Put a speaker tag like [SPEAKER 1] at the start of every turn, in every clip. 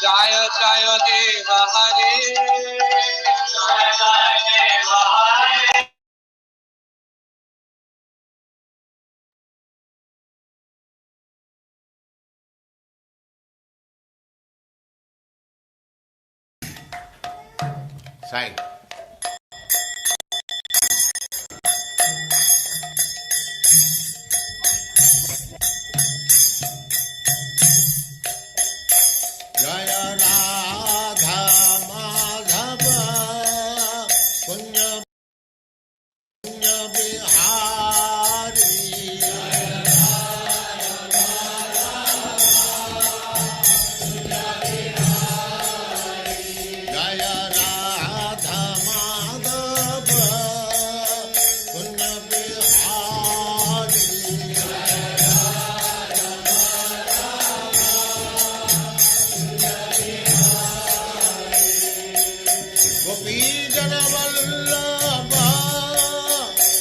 [SPEAKER 1] Jaya Jaya Deva Hare, Jaya Jaya Deva Hare.
[SPEAKER 2] Sai. Jaya Radha Madhava Punya Punya Bihari Jaya Radha Madhava Punya Bihari Gopi Jana Vallabha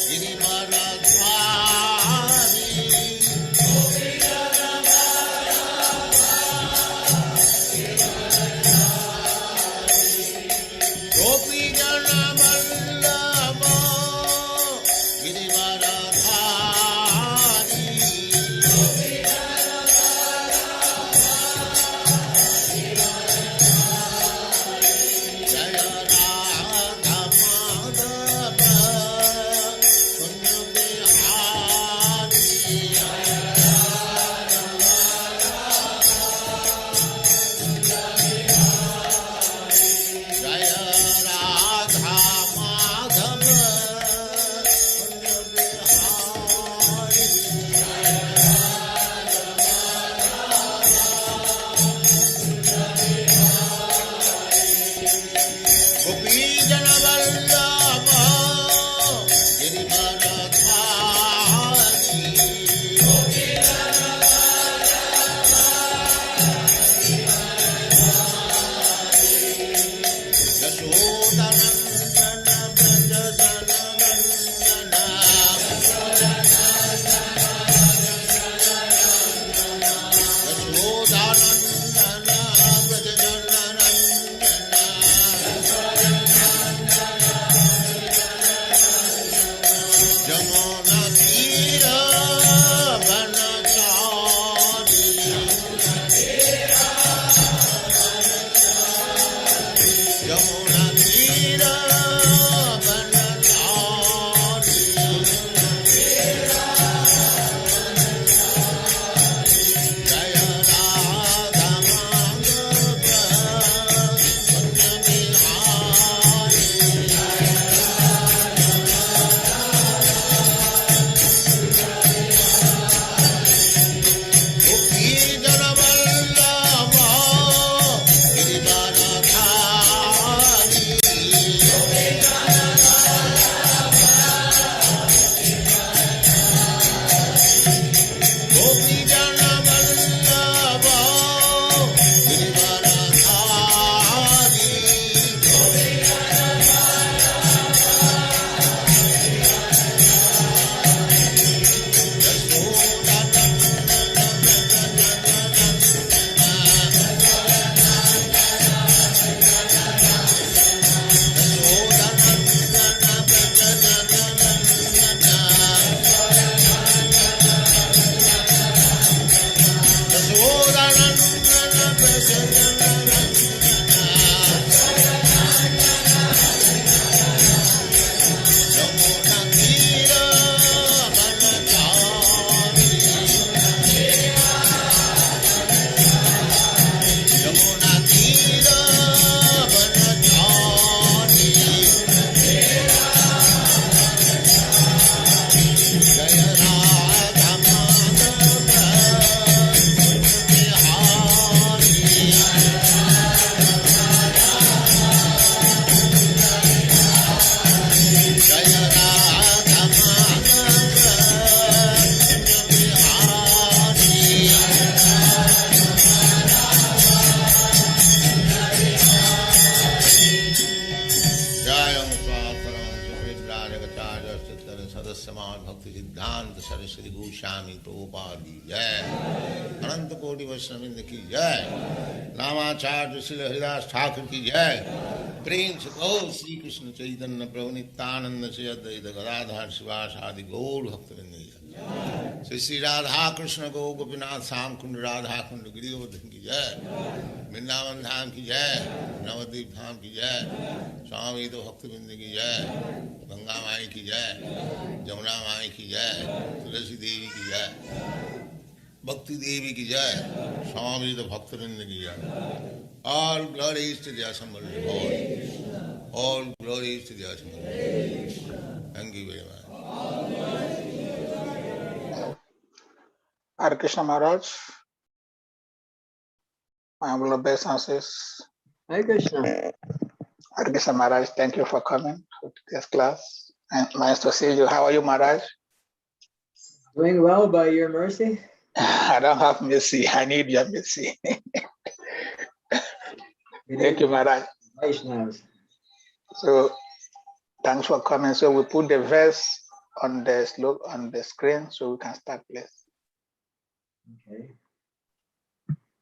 [SPEAKER 2] Rthadhvaja Gopi Jana Vallabha Jaya Radha Madhava Punya Bihari Jaya Radha Madhava Punya Bihari Gopi Jana Vallabha Yashodanandana Jamuna Tira Vanachari Jamuna Tira Vanachari Jaya Radha Madhava Punya Bihari Gopi Jana Vallabha Rthadhvaja Gopi Jana Vallabha सदस्य भक्ति सिद्धांत सरस्वती गोस्वामी प्रभुपाद की जय। अनंत कोटि वैष्णववृंद की जय। नामाचार्य श्री हरिदास ठाकुर की जय। प्रेम से गौर श्री कृष्ण चैतन्य प्रभु नित्यानंद श्री अद्वैत गदाधर शिवासादि गौर भक्तवृंद की जय। श्री श्री राधा कृष्ण गौ गोपीनाथ श्याम कुंड राधा कुंड गिरिवर्धन की जय। वृंदावन धाम की जय। नवद्वीप धाम की जय। स्वामी तो भक्तवृंद की जय। गंगा माई की जय। जमुना माई की जय। तुलसी देवी की जय। भक्ति देवी की जय। स्वामी तो भक्तवृंद की जय। All glories to the assembled Lord. All glories to the assembled Lord. Thank you very much.
[SPEAKER 3] Hare Krishna Maharaj, my humble obeisances.
[SPEAKER 4] Hare Krishna.
[SPEAKER 3] Hare Krishna Maharaj, thank you for coming to this class. And nice to see you. How are you, Maharaj?
[SPEAKER 4] Doing well by your mercy.
[SPEAKER 3] I don't have mercy. I need your mercy. Thank you, Maharaj.
[SPEAKER 4] Vaishnavas.
[SPEAKER 3] So, thanks for coming. So we put the verse on the screen so we can start, please.
[SPEAKER 4] Okay.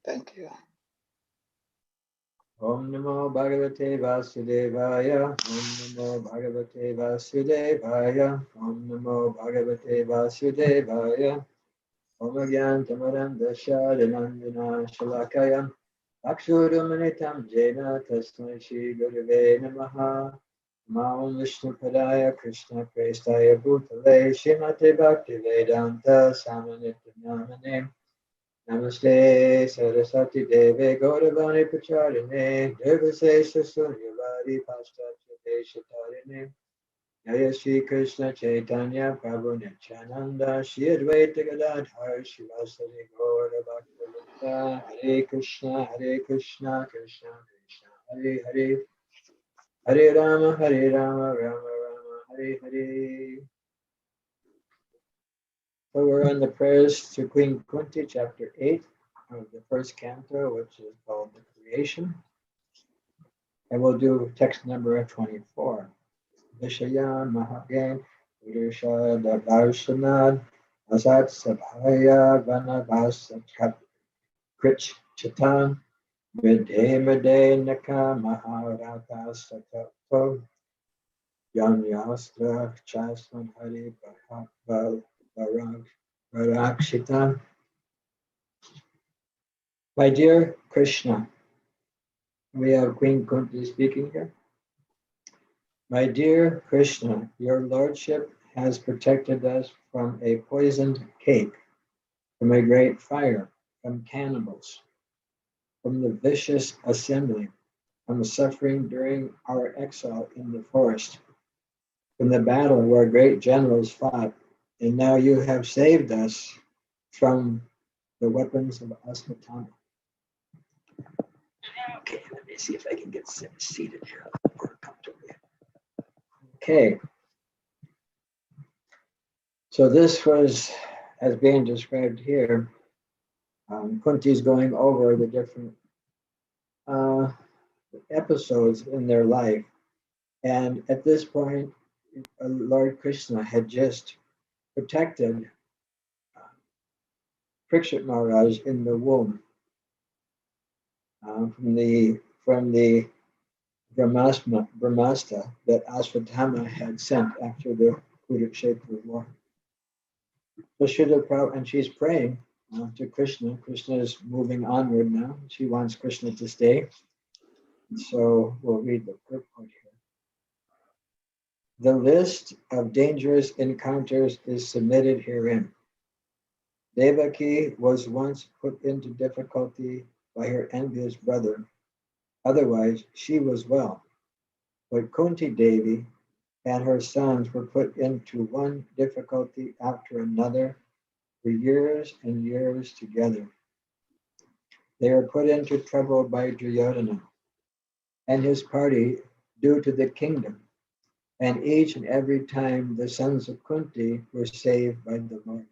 [SPEAKER 3] Thank you.
[SPEAKER 4] Om Namo Bhagavate Vasudevaya. Om Namo Bhagavate Vasudevaya. Om Namo Bhagavate Vasudevaya. Om Agyantamadam Dashadanandana Shalakaya. Akshurumanitam Jena Tasmai Shri Gurave Namaha. Mam Vishnu Padaya Krishna Prestaya Bhutale Shrimate Bhakti Vedanta Samanityanamane. Namaste Saraswati Deve Gauravani Pacharine Devasesha Suryavari Paschatya Deshatarine Jaya Shri Krishna Chaitanya Prabhu Nityananda Shri Advaita Gadadhar Shivasari Gaura Bhaktivedanta Hare Krishna Krishna Krishna Hare Hare Hare Rama Rama Rama Hare Hare. So we're on the prayers to Queen Kunti, chapter 8 of the first canto, which is called The Creation. And we'll do text number 24. Vishaya Mahagan Purusha Darshanad Asat Sabhaya Vanavasat Krich Chitan Vidhe Naka Maharata Satato Yam Yastra Chasman Hari Barakshita. My dear Krishna, we have Queen Kunti speaking here. My dear Krishna, your lordship has protected us from a poisoned cake, from a great fire, from cannibals, from the vicious assembly, from suffering during our exile in the forest, from the battle where great generals fought, and now you have saved us from the weapons of Asmatana. Okay, let me see if I can get seated here or comfortably. Okay. So this was, as being described here, Kunti's going over the different episodes in their life. And at this point, Lord Krishna had just protected Parikshit Maharaj in the womb from the Brahmastra that Rthadhvaja had sent after the Kurukshetra war. So Srila Prabhupada, and she's praying to Krishna. Krishna is moving onward now. She wants Krishna to stay. So we'll read the purport here. The list of dangerous encounters is submitted herein. Devaki was once put into difficulty by her envious brother. Otherwise, she was well. But Kunti Devi and her sons were put into one difficulty after another for years and years together. They were put into trouble by Duryodhana and his party due to the kingdom. And each and every time the sons of Kunti were saved by the Lord.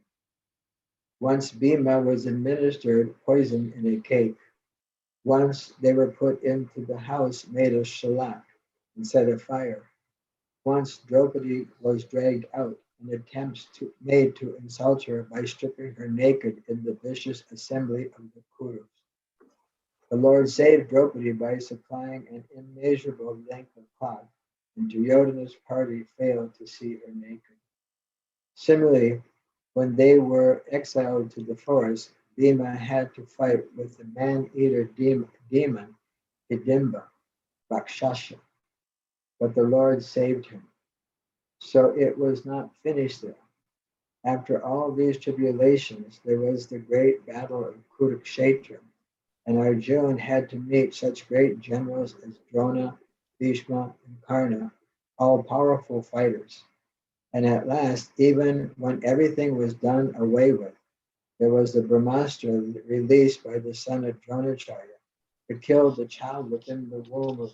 [SPEAKER 4] Once Bhima was administered poison in a cake. Once they were put into the house made of shellac and set afire. Once Draupadi was dragged out and attempts made to insult her by stripping her naked in the vicious assembly of the Kurus. The Lord saved Draupadi by supplying an immeasurable length of cloth, and Duryodhana's party failed to see her naked. Similarly, when they were exiled to the forest, Bhima had to fight with the man-eater demon Hidimba, Rakshasa, but the Lord saved him. So it was not finished there. After all these tribulations, there was the great battle of Kurukshetra, and Arjuna had to meet such great generals as Drona, Bhishma, and Karna, all powerful fighters. And at last, even when everything was done away with, there was the Brahmastra released by the son of Dronacharya to kill the child within the womb of Kurukshetra.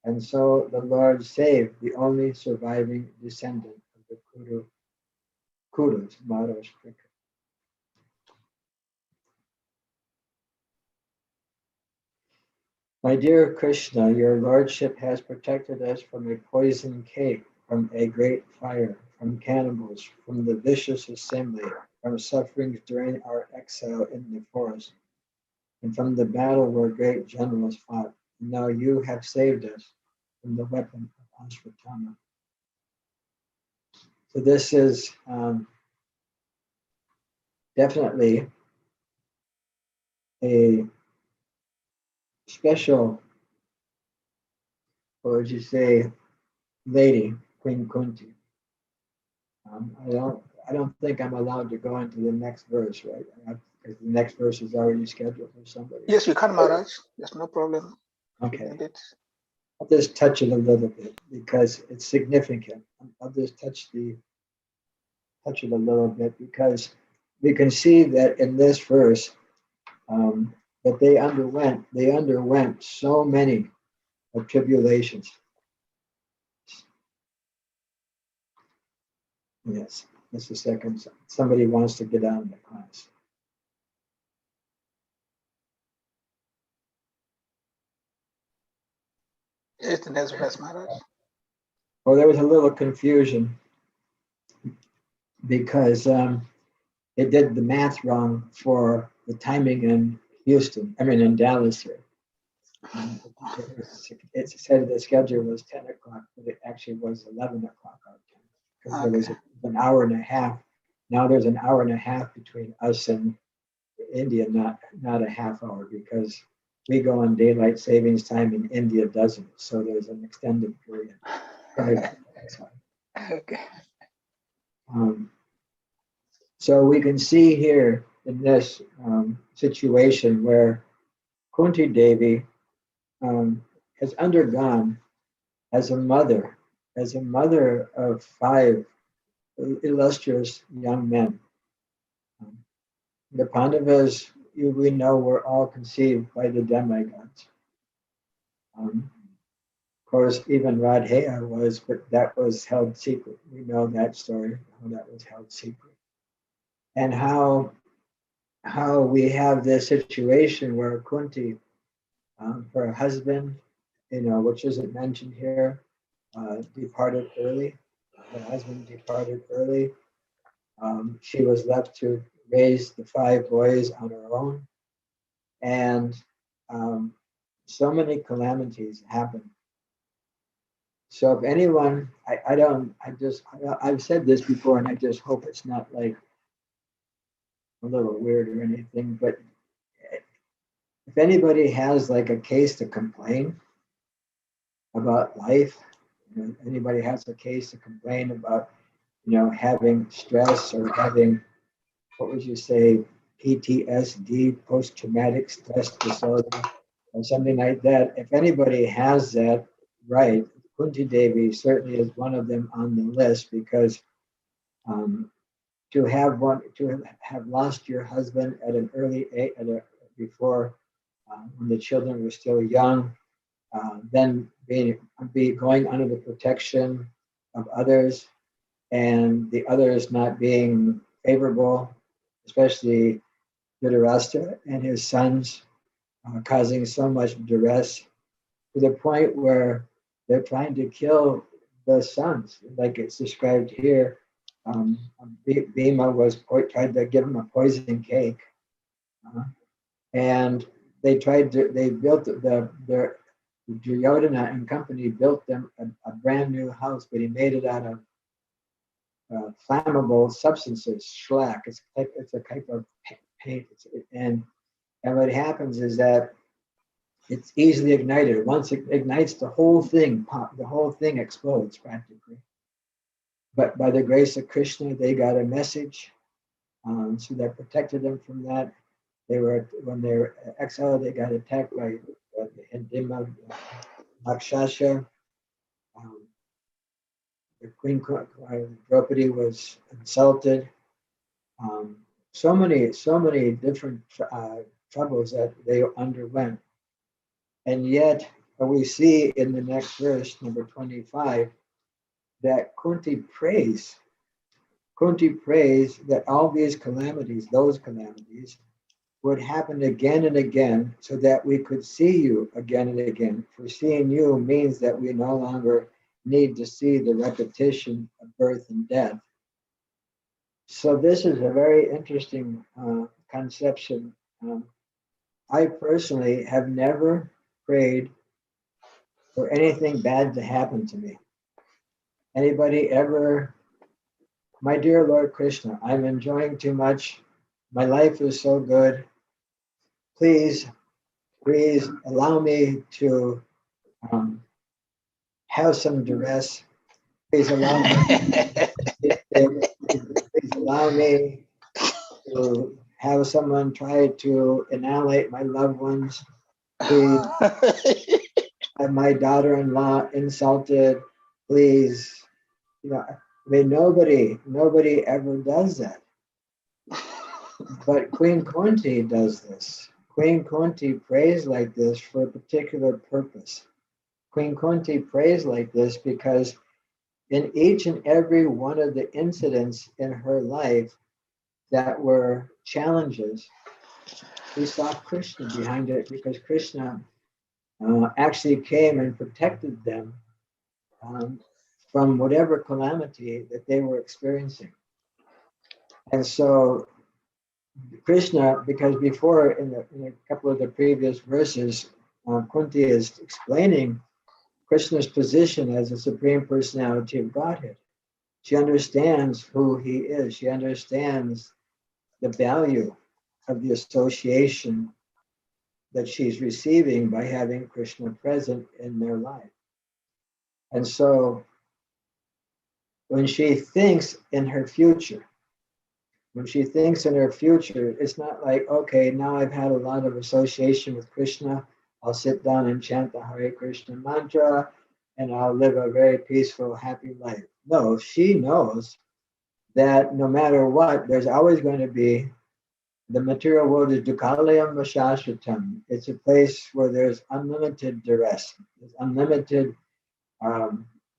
[SPEAKER 4] And so the Lord saved the only surviving descendant of the Kurus, Maharashtra. My dear Krishna, your lordship has protected us from a poisoned cake, from a great fire, from cannibals, from the vicious assembly, from sufferings during our exile in the forest, and from the battle where great generals fought. And now you have saved us from the weapon of Ashwatthama. So this is definitely a special, what would you say, lady, Queen Kunti. I don't think I'm allowed to go into the next verse, right? Because the next verse is already scheduled for somebody.
[SPEAKER 3] Yes, you can, Maharaj. There's no problem.
[SPEAKER 4] Okay. I'll just touch it a little bit because it's significant. I'll just touch it a little bit because we can see that in this verse that they underwent so many tribulations. Yes, just a second. Somebody wants to get on the class.
[SPEAKER 3] It's the next verse, Maharaj.
[SPEAKER 4] Well, there was a little confusion because it did the math wrong for the timing in in Dallas here. It said the schedule was 10 o'clock, but it actually was 11 o'clock our time. Because there was an hour and a half. Now there's an hour and a half between us and India, not a half hour, because we go on daylight savings time and India doesn't. So there's an extended period.
[SPEAKER 3] Okay.
[SPEAKER 4] So we can see here in this situation where Kunti Devi has undergone as a mother of 5 illustrious young men. The Pandavas, we know, were all conceived by the demigods. Of course, even Rthadhvaja was, but that was held secret. We know that story, how that was held secret. And how we have this situation where Kunti, her husband, which isn't mentioned here, departed early. Her husband departed early. She was left to raise the 5 boys on her own. And so many calamities happened. So if anyone, I've said this before, and I just hope it's not like a little weird or anything, but if anybody has like a case to complain about life, anybody has a case to complain about, having stress or having, what would you say, PTSD, post-traumatic stress disorder, or something like that. If anybody has that, right, Kunti Devi certainly is one of them on the list, because to have lost your husband at an early age, before when the children were still young, then going under the protection of others, and the others not being favorable, especially Dhritarashtra and his sons, causing so much duress to the point where they're trying to kill the sons, like it's described here. Bhima tried to give him a poison cake, and they built their Duryodhana and company built them a brand new house, but he made it out of flammable substances, shellac. It's a type of paint, and what happens is that it's easily ignited. Once it ignites, the whole thing explodes practically. But by the grace of Krishna, they got a message, so that protected them from that. When they were exiled, they got attacked by Hindima, Rakshasa. The Queen Draupadi was insulted. So many different troubles that they underwent. And yet, we see in the next verse, number 25, that Kunti prays that all these calamities, those calamities, would happen again and again so that we could see you again and again. For seeing you means that we no longer need to see the repetition of birth and death. So this is a very interesting conception. I personally have never prayed for anything bad to happen to me. Anybody ever? My dear Lord Krishna, I'm enjoying too much. My life is so good. Please allow me to have some duress. Please allow me to have someone try to annihilate my loved ones. Please have my daughter-in-law insulted. Please, nobody ever does that. But Queen Kunti does this. Queen Kunti prays like this for a particular purpose. Queen Kunti prays like this because in each and every one of the incidents in her life that were challenges, we saw Krishna behind it, because Krishna actually came and protected them from whatever calamity that they were experiencing. And so Krishna, because before in a couple of the previous verses, Kunti is explaining Krishna's position as the Supreme Personality of Godhead. She understands who he is. She understands the value of the association that she's receiving by having Krishna present in their life. And so when she thinks in her future, it's not like, okay, now I've had a lot of association with Krishna, I'll sit down and chant the Hare Krishna mantra and I'll live a very peaceful, happy life. No, she knows that no matter what, there's always going to be, the material world is dukkhalayam vashashvatam. It's a place where there's unlimited duress, there's unlimited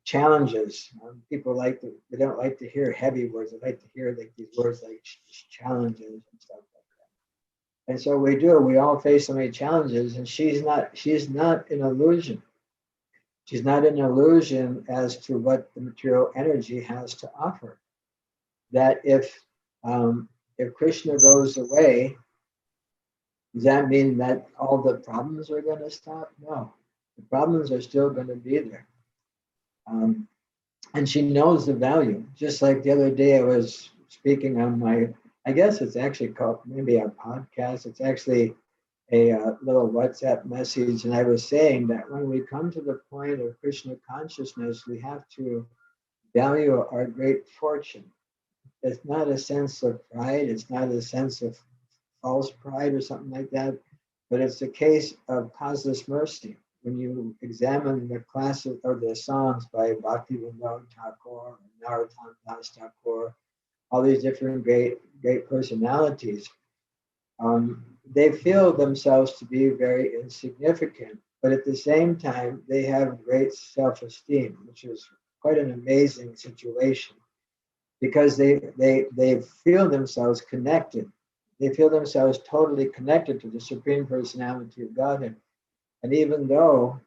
[SPEAKER 4] challenges. People they don't like to hear heavy words. They like to hear like these words like challenges and stuff like that. And so we all face so many challenges, and she's not an illusion. She's not an illusion as to what the material energy has to offer. That if Krishna goes away, does that mean that all the problems are going to stop? No, the problems are still going to be there. And she knows the value. Just like the other day I was speaking on I guess it's actually called maybe a podcast. It's actually a little WhatsApp message. And I was saying that when we come to the point of Krishna consciousness, we have to value our great fortune. It's not a sense of pride. It's not a sense of false pride or something like that, but it's a case of causeless mercy. When you examine the classes or the songs by Bhaktivinoda Thakur, Narottam Das Thakur, all these different great personalities, they feel themselves to be very insignificant, but at the same time, they have great self-esteem, which is quite an amazing situation, because they feel themselves connected. They feel themselves totally connected to the Supreme Personality of Godhead. And even though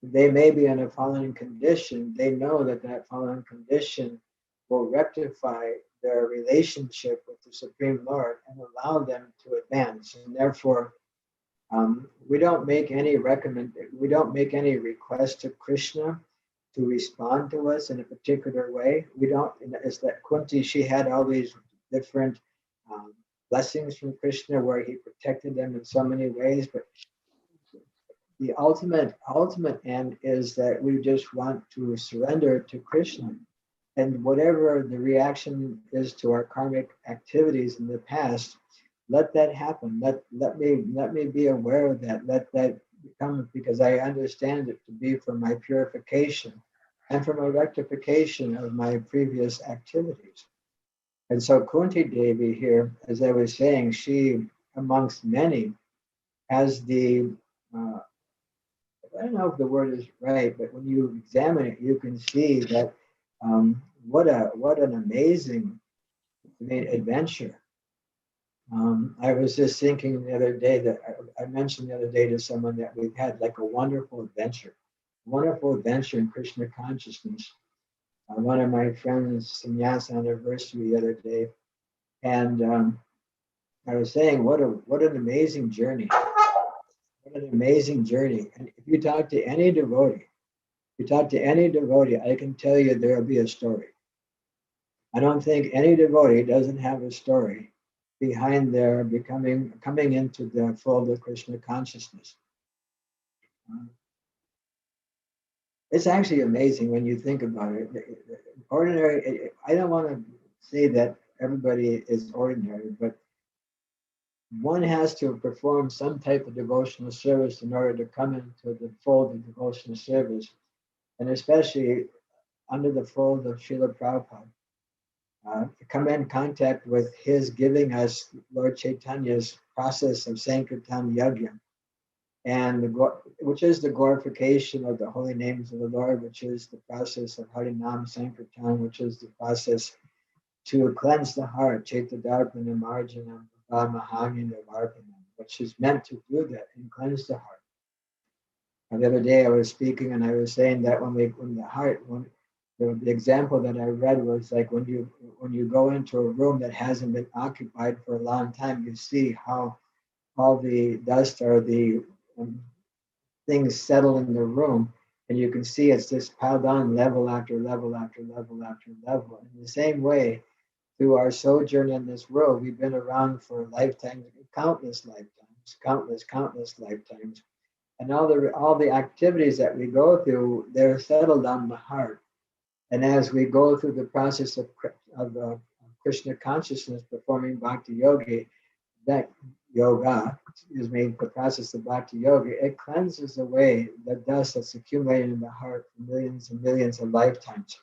[SPEAKER 4] they may be in a fallen condition, they know that that fallen condition will rectify their relationship with the Supreme Lord and allow them to advance. And therefore, we don't make any request to Krishna to respond to us in a particular way. We don't. It's that Kunti, she had all these different blessings from Krishna where he protected them in so many ways, but the ultimate end is that we just want to surrender to Krishna, and whatever the reaction is to our karmic activities in the past, let that happen. Let me be aware of that. Let that become, because I understand it to be for my purification and for my rectification of my previous activities. And so Kunti Devi here, as I was saying, she amongst many has the I don't know if the word is right, but when you examine it, you can see that what an amazing, adventure. I was just thinking the other day that I mentioned the other day to someone that we've had like a wonderful adventure in Krishna consciousness. One of my friends' sannyasa anniversary the other day, and I was saying what an amazing journey. What an amazing journey. And if you talk to any devotee, I can tell you there'll be a story. I don't think any devotee doesn't have a story behind their coming into the fold of Krishna consciousness. It's actually amazing when you think about it. Ordinary, I don't want to say that everybody is ordinary, but one has to perform some type of devotional service in order to come into the fold of devotional service, and especially under the fold of Srila Prabhupada. To come in contact with his giving us Lord Chaitanya's process of Sankirtan Yajna, and which is the glorification of the holy names of the Lord, which is the process of Harinam Sankirtan, which is the process to cleanse the heart, Chaitadarpana Marjanam Mahagina Varpanam, which is meant to do that and cleanse the heart. And the other day I was speaking and I was saying that the example that I read was like when you go into a room that hasn't been occupied for a long time, you see how all the dust or the things settle in the room, and you can see it's just piled on level after level after level after level. In the same way, through our sojourn in this world, we've been around for lifetimes, countless lifetimes, and all the activities that we go through, they're settled on the heart. And as we go through the process of Krishna consciousness, performing bhakti yoga, the process of bhakti yoga, it cleanses away the dust that's accumulated in the heart for millions and millions of lifetimes.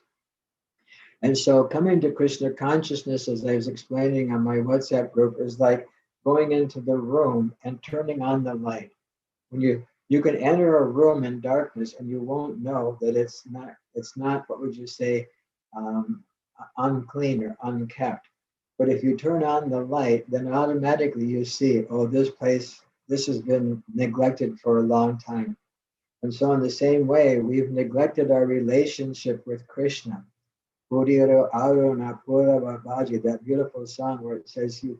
[SPEAKER 4] And so coming to Krishna consciousness, as I was explaining on my WhatsApp group, is like going into the room and turning on the light. When you can enter a room in darkness and you won't know that it's not, what would you say, unclean or unkept. But if you turn on the light, then automatically you see, oh, this has been neglected for a long time. And so in the same way, we've neglected our relationship with Krishna. That beautiful song where it says you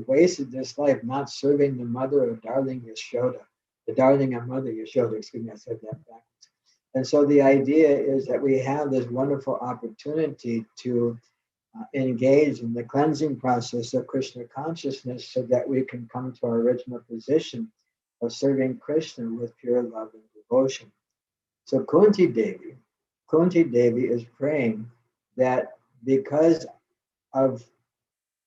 [SPEAKER 4] wasted this life not serving the mother of darling Yashoda, the darling of mother Yashoda, excuse me, I said that backwards. And so the idea is that we have this wonderful opportunity to engage in the cleansing process of Krishna consciousness so that we can come to our original position of serving Krishna with pure love and devotion. So Kunti Devi is praying that because of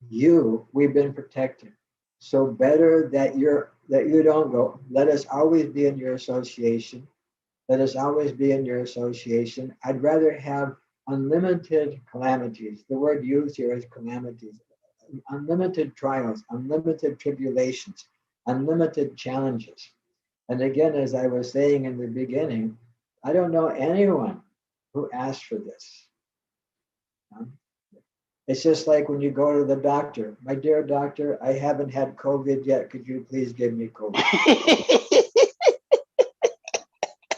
[SPEAKER 4] you, we've been protected. So better that you don't go. Let us always be in your association. Let us always be in your association. I'd rather have unlimited calamities. The word used here is calamities. Unlimited trials, unlimited tribulations, unlimited challenges. And again, as I was saying in the beginning, I don't know anyone who asked for this. It's just like when you go to the doctor. My dear doctor, I haven't had COVID yet. Could you please give me COVID?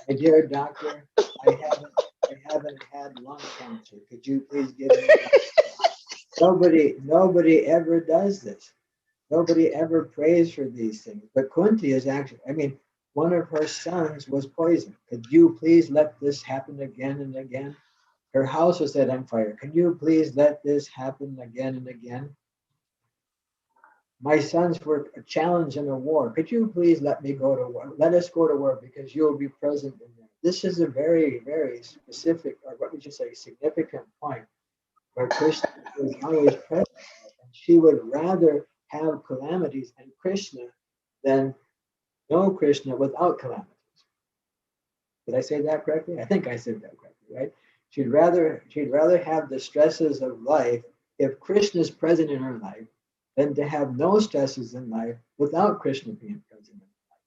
[SPEAKER 4] My dear doctor, I haven't had lung cancer. Could you please give me nobody ever does this. Nobody ever prays for these things. But Kunti is actually, I mean, one of her sons was poisoned. Could you please let this happen again and again? Her house was set on fire. Can you please let this happen again and again? My sons were challenged in a war. Could you please let me go to war? Let us go to war because you will be present in there. This is a very, very specific, or what would you say, significant point where Krishna is always present. And she would rather have calamities and Krishna than no Krishna without calamities. Did I say that correctly? I think I said that correctly, right? She'd rather have the stresses of life if Krishna is present in her life than to have no stresses in life without Krishna being present in her life.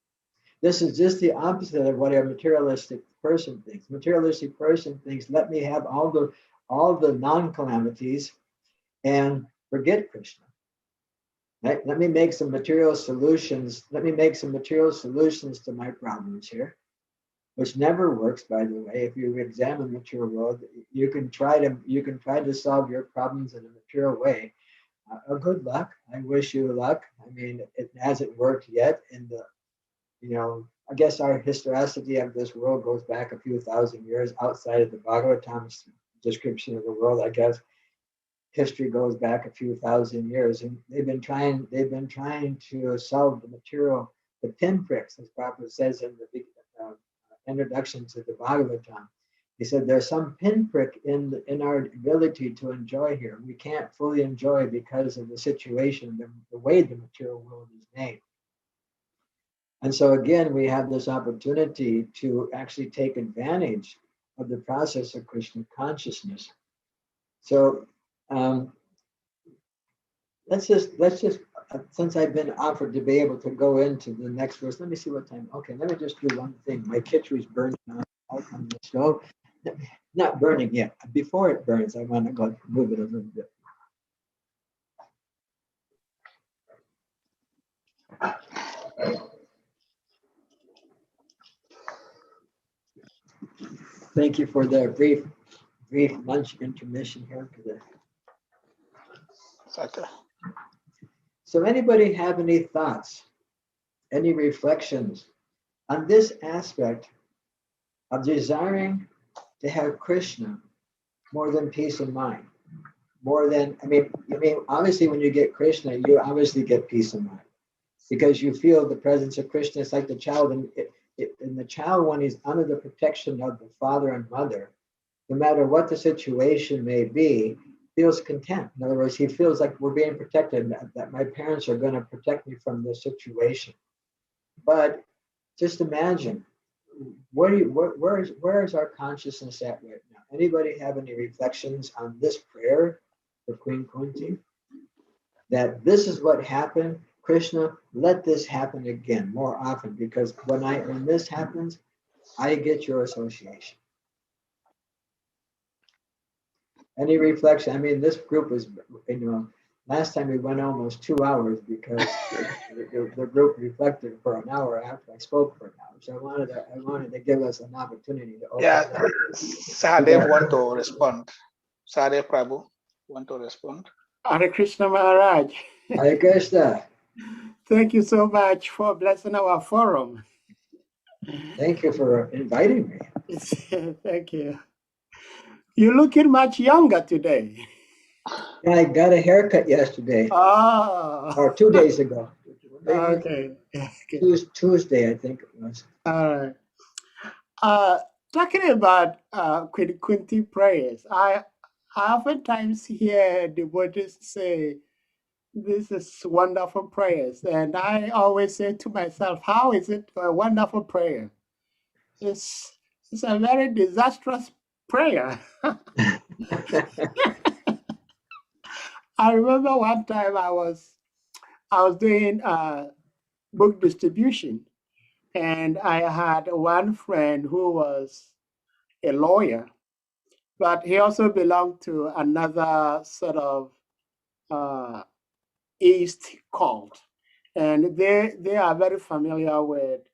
[SPEAKER 4] This is just the opposite of what a materialistic person thinks. Materialistic person thinks, let me have all the non-calamities and forget Krishna. Right? Let me make some material solutions. Let me make some material solutions to my problems here, which never works, by the way. If you examine the material world, you can try to solve your problems in a material way. Good luck. I wish you luck. I mean, it hasn't worked yet. I guess our historicity of this world goes back a few thousand years outside of the Bhagavatam's description of the world. I guess history goes back a few thousand years, and they've been trying to solve the pinpricks, as Prabhupada says in the introduction to the Bhagavatam. He said there's some pinprick in our ability to enjoy here. We can't fully enjoy because of the situation, the way the material world is made. And so again, we have this opportunity to actually take advantage of the process of Krishna consciousness. So let's just since I've been offered to be able to go into the next verse, let me see what time. Okay, let me just do one thing. My kitchery's burning out on the stove. Not burning yet. Before it burns, I want to go move it a little bit. Thank you for the brief lunch intermission here today.
[SPEAKER 3] Okay.
[SPEAKER 4] So anybody have any thoughts, any reflections on this aspect of desiring to have Krishna more than peace of mind? More than, I mean, obviously when you get Krishna, you obviously get peace of mind because you feel the presence of Krishna. It's like the child, and the child, when he's under the protection of the father and mother, no matter what the situation may be, feels content. In other words, he feels like we're being protected, that my parents are going to protect me from this situation. But just imagine, where is our consciousness at right now? Anybody have any reflections on this prayer for Queen Kunti? That this is what happened. Krishna, let this happen again more often, because when this happens, I get your association. Any reflection? I mean, this group was, last time we went almost 2 hours because the group reflected for an hour after I spoke for an hour. So I wanted to give us an opportunity to open up.
[SPEAKER 3] Sahadev want to respond. Sahadev Prabhu want to respond.
[SPEAKER 5] Hare Krishna Maharaj.
[SPEAKER 4] Hare Krishna.
[SPEAKER 5] Thank you so much for blessing our forum.
[SPEAKER 4] Thank you for inviting me.
[SPEAKER 5] Thank you. You're looking much younger today.
[SPEAKER 4] I got a haircut yesterday.
[SPEAKER 5] Oh.
[SPEAKER 4] Or 2 days ago.
[SPEAKER 5] Okay.
[SPEAKER 4] Tuesday, I think it was.
[SPEAKER 5] All right. Talking about Queen Kunti prayers, I oftentimes hear devotees say, this is wonderful prayers. And I always say to myself, how is it a wonderful prayer? It's a very disastrous prayer. I remember one time I was doing book distribution, and I had one friend who was a lawyer, but he also belonged to another sort of East cult, and they are very familiar with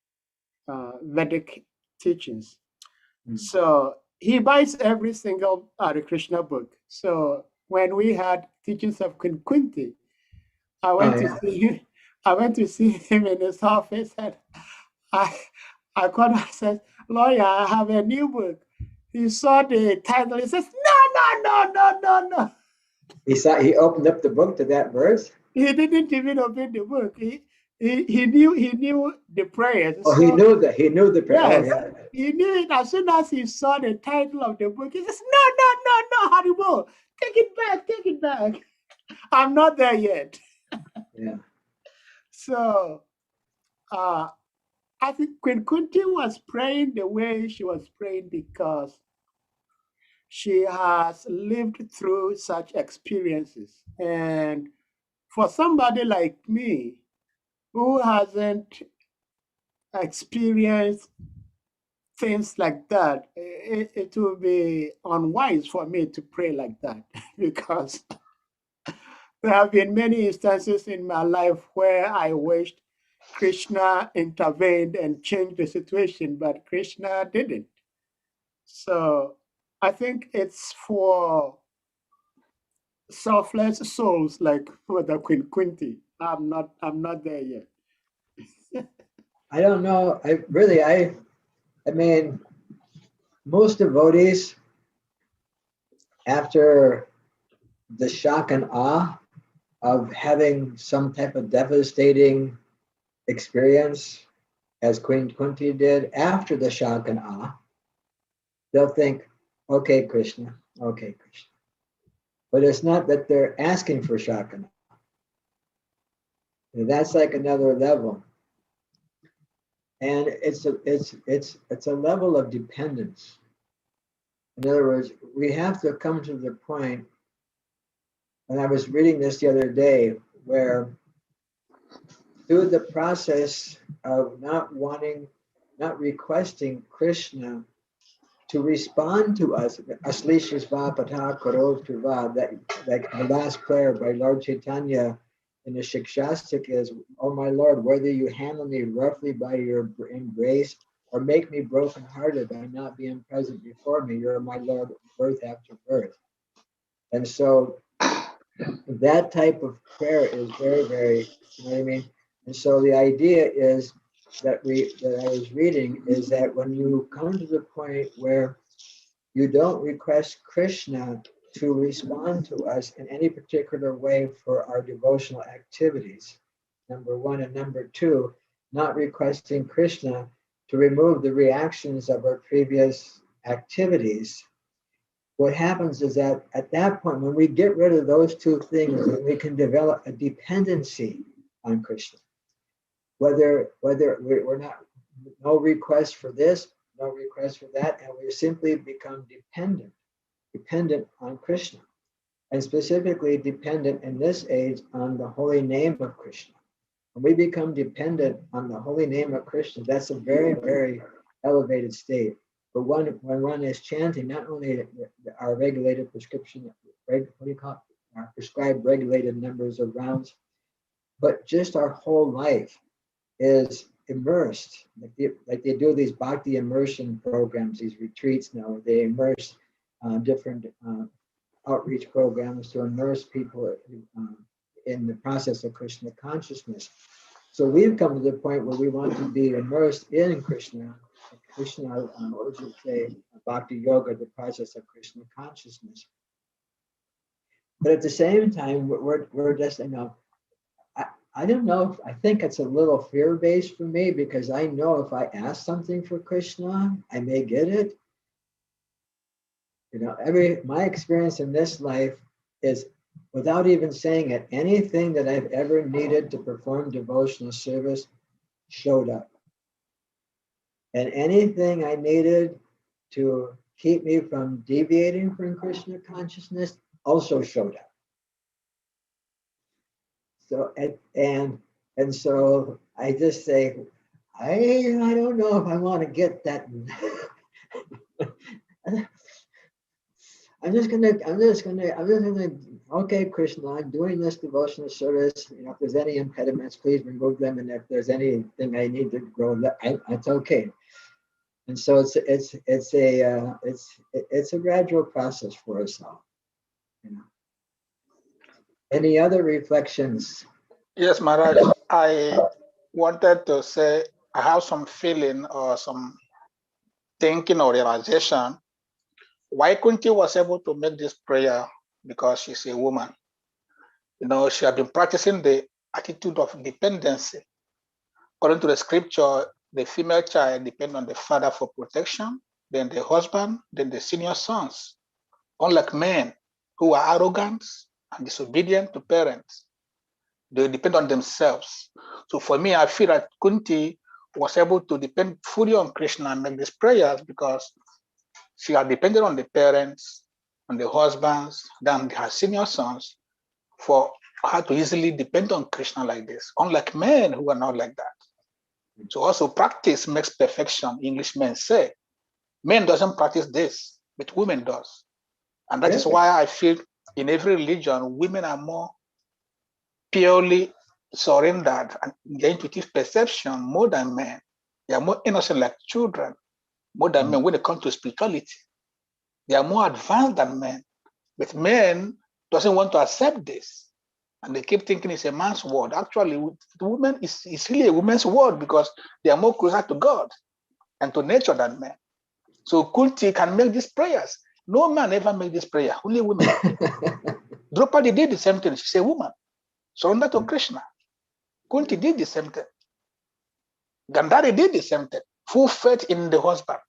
[SPEAKER 5] Vedic teachings.
[SPEAKER 4] Mm.
[SPEAKER 5] So he buys every single Hare Krishna book. So when we had teachings of Kunti, I went to see him. I went to see him in his office, and I I called him. I said, "Lawyer, I have a new book." He saw the title. He says, "No."
[SPEAKER 4] He opened up the book to that verse.
[SPEAKER 5] He didn't even open the book. He knew the prayers.
[SPEAKER 4] Oh,
[SPEAKER 5] So
[SPEAKER 4] he knew the prayer. Oh,
[SPEAKER 5] yes,
[SPEAKER 4] yeah.
[SPEAKER 5] he knew it as soon as he saw the title of the book. He says, No, Haribo, take it back. I'm not there yet.
[SPEAKER 4] Yeah.
[SPEAKER 5] So I think Queen Kunti was praying the way she was praying because she has lived through such experiences. And for somebody like me who hasn't experienced things like that, it will be unwise for me to pray like that because there have been many instances in my life where I wished Krishna intervened and changed the situation, but Krishna didn't. So I think it's for selfless souls like Mother Queen Kunti. I'm not there yet.
[SPEAKER 4] I don't know. I mean, most devotees, after the shock and awe of having some type of devastating experience, as Queen Kunti did, after the shock and awe, they'll think, okay, Krishna. But it's not that they're asking for shock and awe. That's like another level. And it's a level of dependence. In other words, we have to come to the point, and I was reading this the other day, where through the process of not requesting Krishna to respond to us, Aslishishva Pata Kurukshetra, that the last prayer by Lord Chaitanya in the Shikshastik is, "Oh my Lord, whether you handle me roughly by your embrace or make me brokenhearted by not being present before me, you're my Lord, birth after birth." And so that type of prayer is very, very, you know what I mean? And so the idea is that I was reading is that when you come to the point where you don't request Krishna to respond to us in any particular way for our devotional activities, number one, and number two, not requesting Krishna to remove the reactions of our previous activities, what happens is that at that point, when we get rid of those two things, we can develop a dependency on Krishna. Whether we're not, no request for this, no request for that, and we simply become dependent on Krishna, and specifically dependent in this age on the holy name of Krishna. When we become dependent on the holy name of Krishna, that's a very, very elevated state. But when one is chanting, not only our regulated prescription, our prescribed regulated numbers of rounds, but just our whole life is immersed. Like they do these bhakti immersion programs, these retreats now, where they immerse different outreach programs to immerse people in the process of Krishna consciousness. So we've come to the point where we want to be immersed in Krishna, what would you say, bhakti yoga, the process of Krishna consciousness. But at the same time, we're just, I don't know, I think it's a little fear-based for me, because I know if I ask something for Krishna, I may get it. My experience in this life is, without even saying it, anything that I've ever needed to perform devotional service showed up. And anything I needed to keep me from deviating from Krishna consciousness also showed up. So, and so I just say, I don't know if I want to get that. I'm just gonna, okay, Krishna, I'm doing this devotional service. If there's any impediments, please remove them. And if there's anything I need to grow, that's okay. And so it's a gradual process for us all. You know. Any other reflections?
[SPEAKER 3] Yes, Maharaj. I wanted to say I have some feeling or some thinking or realization why Kunti was able to make this prayer because she's a woman. You know, she had been practicing the attitude of dependency. According to the scripture, the female child depends on the father for protection, then the husband, then the senior sons. Unlike men who are arrogant and disobedient to parents, they depend on themselves. So for me, I feel that Kunti was able to depend fully on Krishna and make these prayers because she had depended on the parents, on the husbands, then her senior sons for her to easily depend on Krishna like this, unlike men who are not like that. So also practice makes perfection, English men say. Men doesn't practice this, but women does. And that is why I feel in every religion, women are more purely surrendered and the intuitive perception more than men. They are more innocent like children, more than men when it comes to spirituality. They are more advanced than men. But men doesn't want to accept this. And they keep thinking it's a man's word. Actually, the woman is really a woman's word because they are more closer to God and to nature than men. So Kunti can make these prayers. No man ever made this prayer, only women. Draupadi did the same thing. She's a woman. Surrender to Krishna. Kunti did the same thing. Gandhari did the same thing. Full faith in the husband.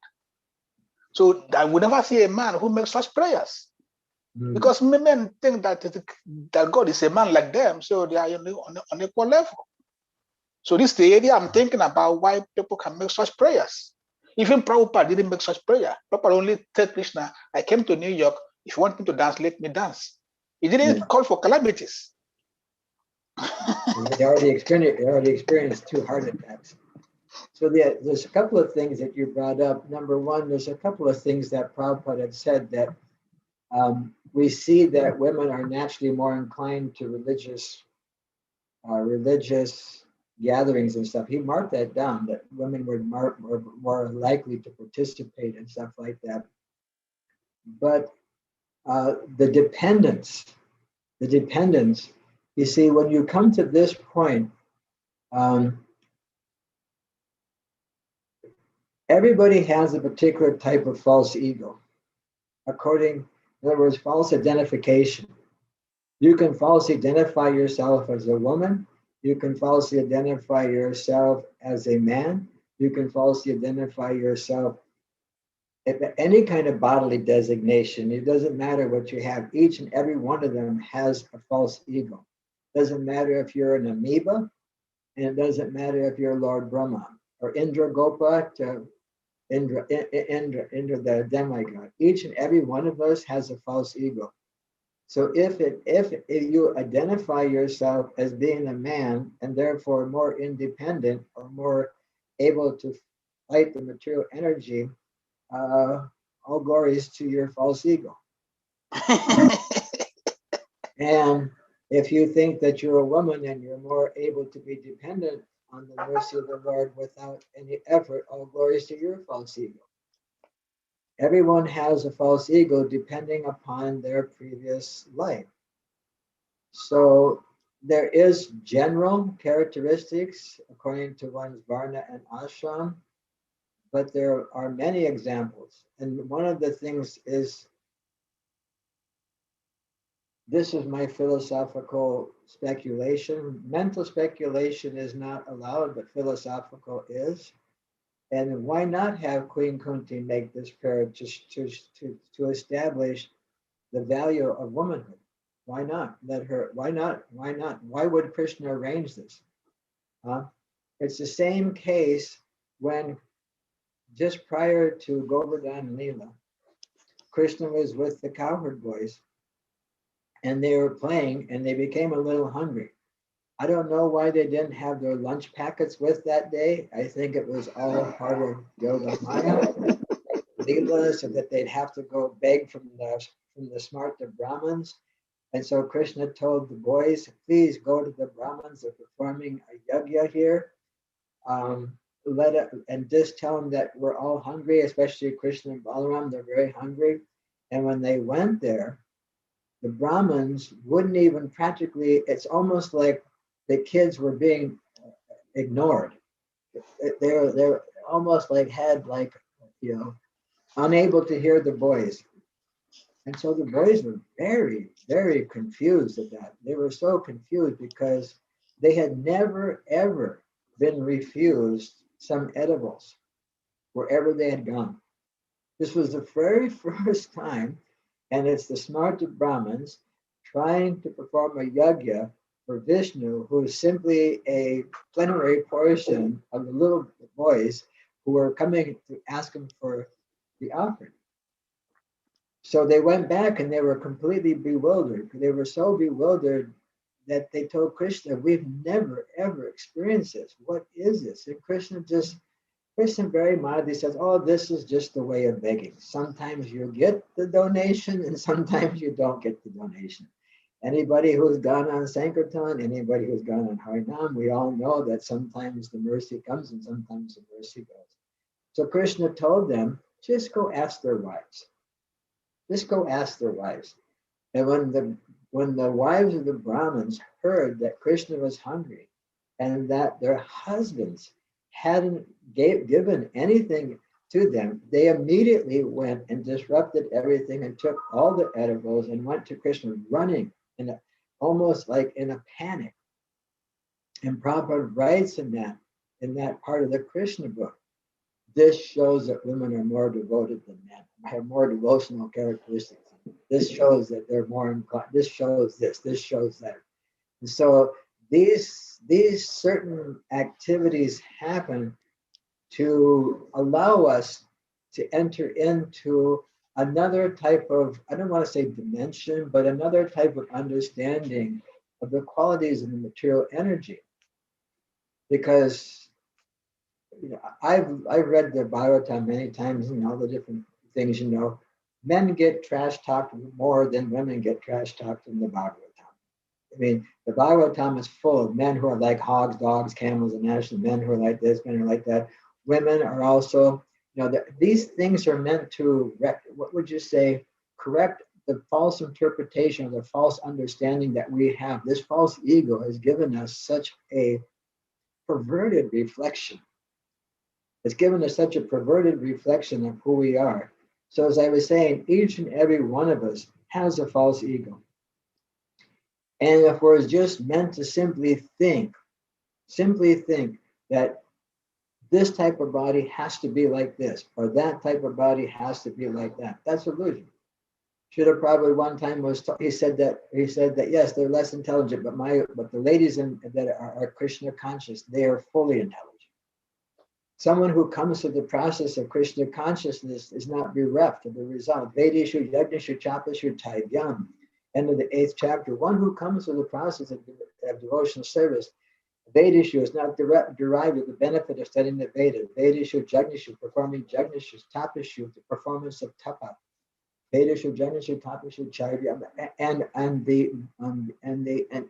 [SPEAKER 3] So I would never see a man who makes such prayers. Because men think that God is a man like them, so they are on equal level. So this is the area I'm thinking about why people can make such prayers. Even Prabhupada didn't make such prayer. Prabhupada only said, Krishna, I came to New York. If you want me to dance, let me dance. He didn't call for calamities.
[SPEAKER 4] They already experienced 2 heart attacks. So there's a couple of things that you brought up. Number one, there's a couple of things that Prabhupada had said that we see that women are naturally more inclined to religious gatherings and stuff. He marked that down, that women were more likely to participate and stuff like that. But the dependence, you see, when you come to this point, everybody has a particular type of false ego. In other words, false identification. You can falsely identify yourself as a woman. You can falsely identify yourself as a man. You can falsely identify yourself if any kind of bodily designation. It doesn't matter what you have. Each and every one of them has a false ego. It doesn't matter if you're an amoeba, and it doesn't matter if you're Lord Brahma or Indra Gopa to Indra, the demigod. Each and every one of us has a false ego. So if you identify yourself as being a man and therefore more independent or more able to fight the material energy, all glories to your false ego. And if you think that you're a woman and you're more able to be dependent on the mercy of the Lord without any effort, all glories to your false ego. Everyone has a false ego depending upon their previous life. So there is general characteristics according to one's varna and ashram, but there are many examples. And one of the things is, this is my philosophical speculation. Mental speculation is not allowed, but philosophical is. And why not have Queen Kunti make this prayer to establish the value of womanhood? Why not? Why not? Why would Krishna arrange this? It's the same case when just prior to Govardhan Leela, Krishna was with the cowherd boys and they were playing and they became a little hungry. I don't know why they didn't have their lunch packets with that day. I think it was all part of Yoga Maya, Leela, so that they'd have to go beg from the smart Brahmins. And so Krishna told the boys, please go to the Brahmins, they're performing a yajna here. and just tell them that we're all hungry, especially Krishna and Balaram, they're very hungry. And when they went there, the Brahmins wouldn't even practically, it's almost like the kids were being ignored. They're almost like unable to hear the boys. And so the boys were very, very confused at that. They were so confused because they had never, ever been refused some edibles wherever they had gone. This was the very first time, and it's the smart Brahmins trying to perform a yajna for Vishnu, who is simply a plenary portion of the little boys who were coming to ask him for the offering. So they went back and they were completely bewildered. They were so bewildered that they told Krishna, we've never, ever experienced this. What is this? And Krishna very mildly says, oh, this is just the way of begging. Sometimes you get the donation and sometimes you don't get the donation. Anybody who's gone on Sankirtan, anybody who's gone on Harinam, we all know that sometimes the mercy comes and sometimes the mercy goes. So Krishna told them, just go ask their wives. Just go ask their wives. And when the wives of the Brahmins heard that Krishna was hungry and that their husbands hadn't given anything to them, they immediately went and disrupted everything and took all the edibles and went to Krishna running almost like in a panic. And Prabhupada writes in that part of the Krishna book, this shows that women are more devoted than men, have more devotional characteristics. This shows that they're more inclined. This shows this shows that. And so these certain activities happen to allow us to enter into another type of, I don't want to say dimension, but another type of understanding of the qualities of the material energy. Because I've read the Bhagavatam many times and all the different things, men get trash talked more than women get trash talked in the Bhagavatam. I mean, the Bhagavatam is full of men who are like hogs, dogs, camels, and ashes, men who are like this, men who are like that. Women are also, these things are meant to, what would you say, correct the false interpretation or the false understanding that we have. This false ego has given us such a perverted reflection. It's given us such a perverted reflection of who we are. So as I was saying, each and every one of us has a false ego. And if we're just meant to simply think that this type of body has to be like this, or that type of body has to be like that, that's illusion. Srila Prabhupada one time he said that yes, they're less intelligent, but the ladies that are Krishna conscious, they are fully intelligent. Someone who comes to the process of Krishna consciousness is not bereft of the result. Vedishu, Yajnishu, Chapashu, Taivyam. End of the 8th chapter. One who comes to the process of devotional service, Vedishu is not derived with the benefit of studying the Vedas. Vedishu, Jagnishu, performing Jagnishu, Tapashu, the performance of Tapa. Vedishu, Jagnishu, Tapashu, Chaivyam, and the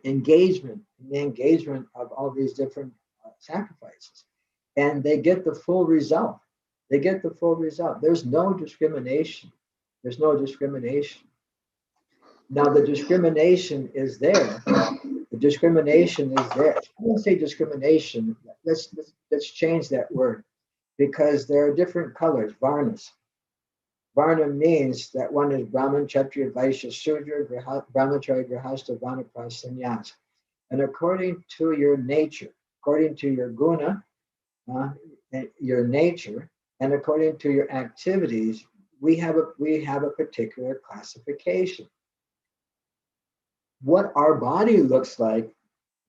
[SPEAKER 4] engagement of all these different sacrifices. And they get the full result. There's no discrimination. Now the discrimination is there. I won't say discrimination. Let's change that word, because there are different colors, varnas. Varna means that one is Brahman, Kshatriya, Vaishya, Shudra, Brahmachari, Grihastha, Vanaprastha, Sannyas. And according to your nature, according to your guna, your nature, and according to your activities, we have a particular classification. What our body looks like,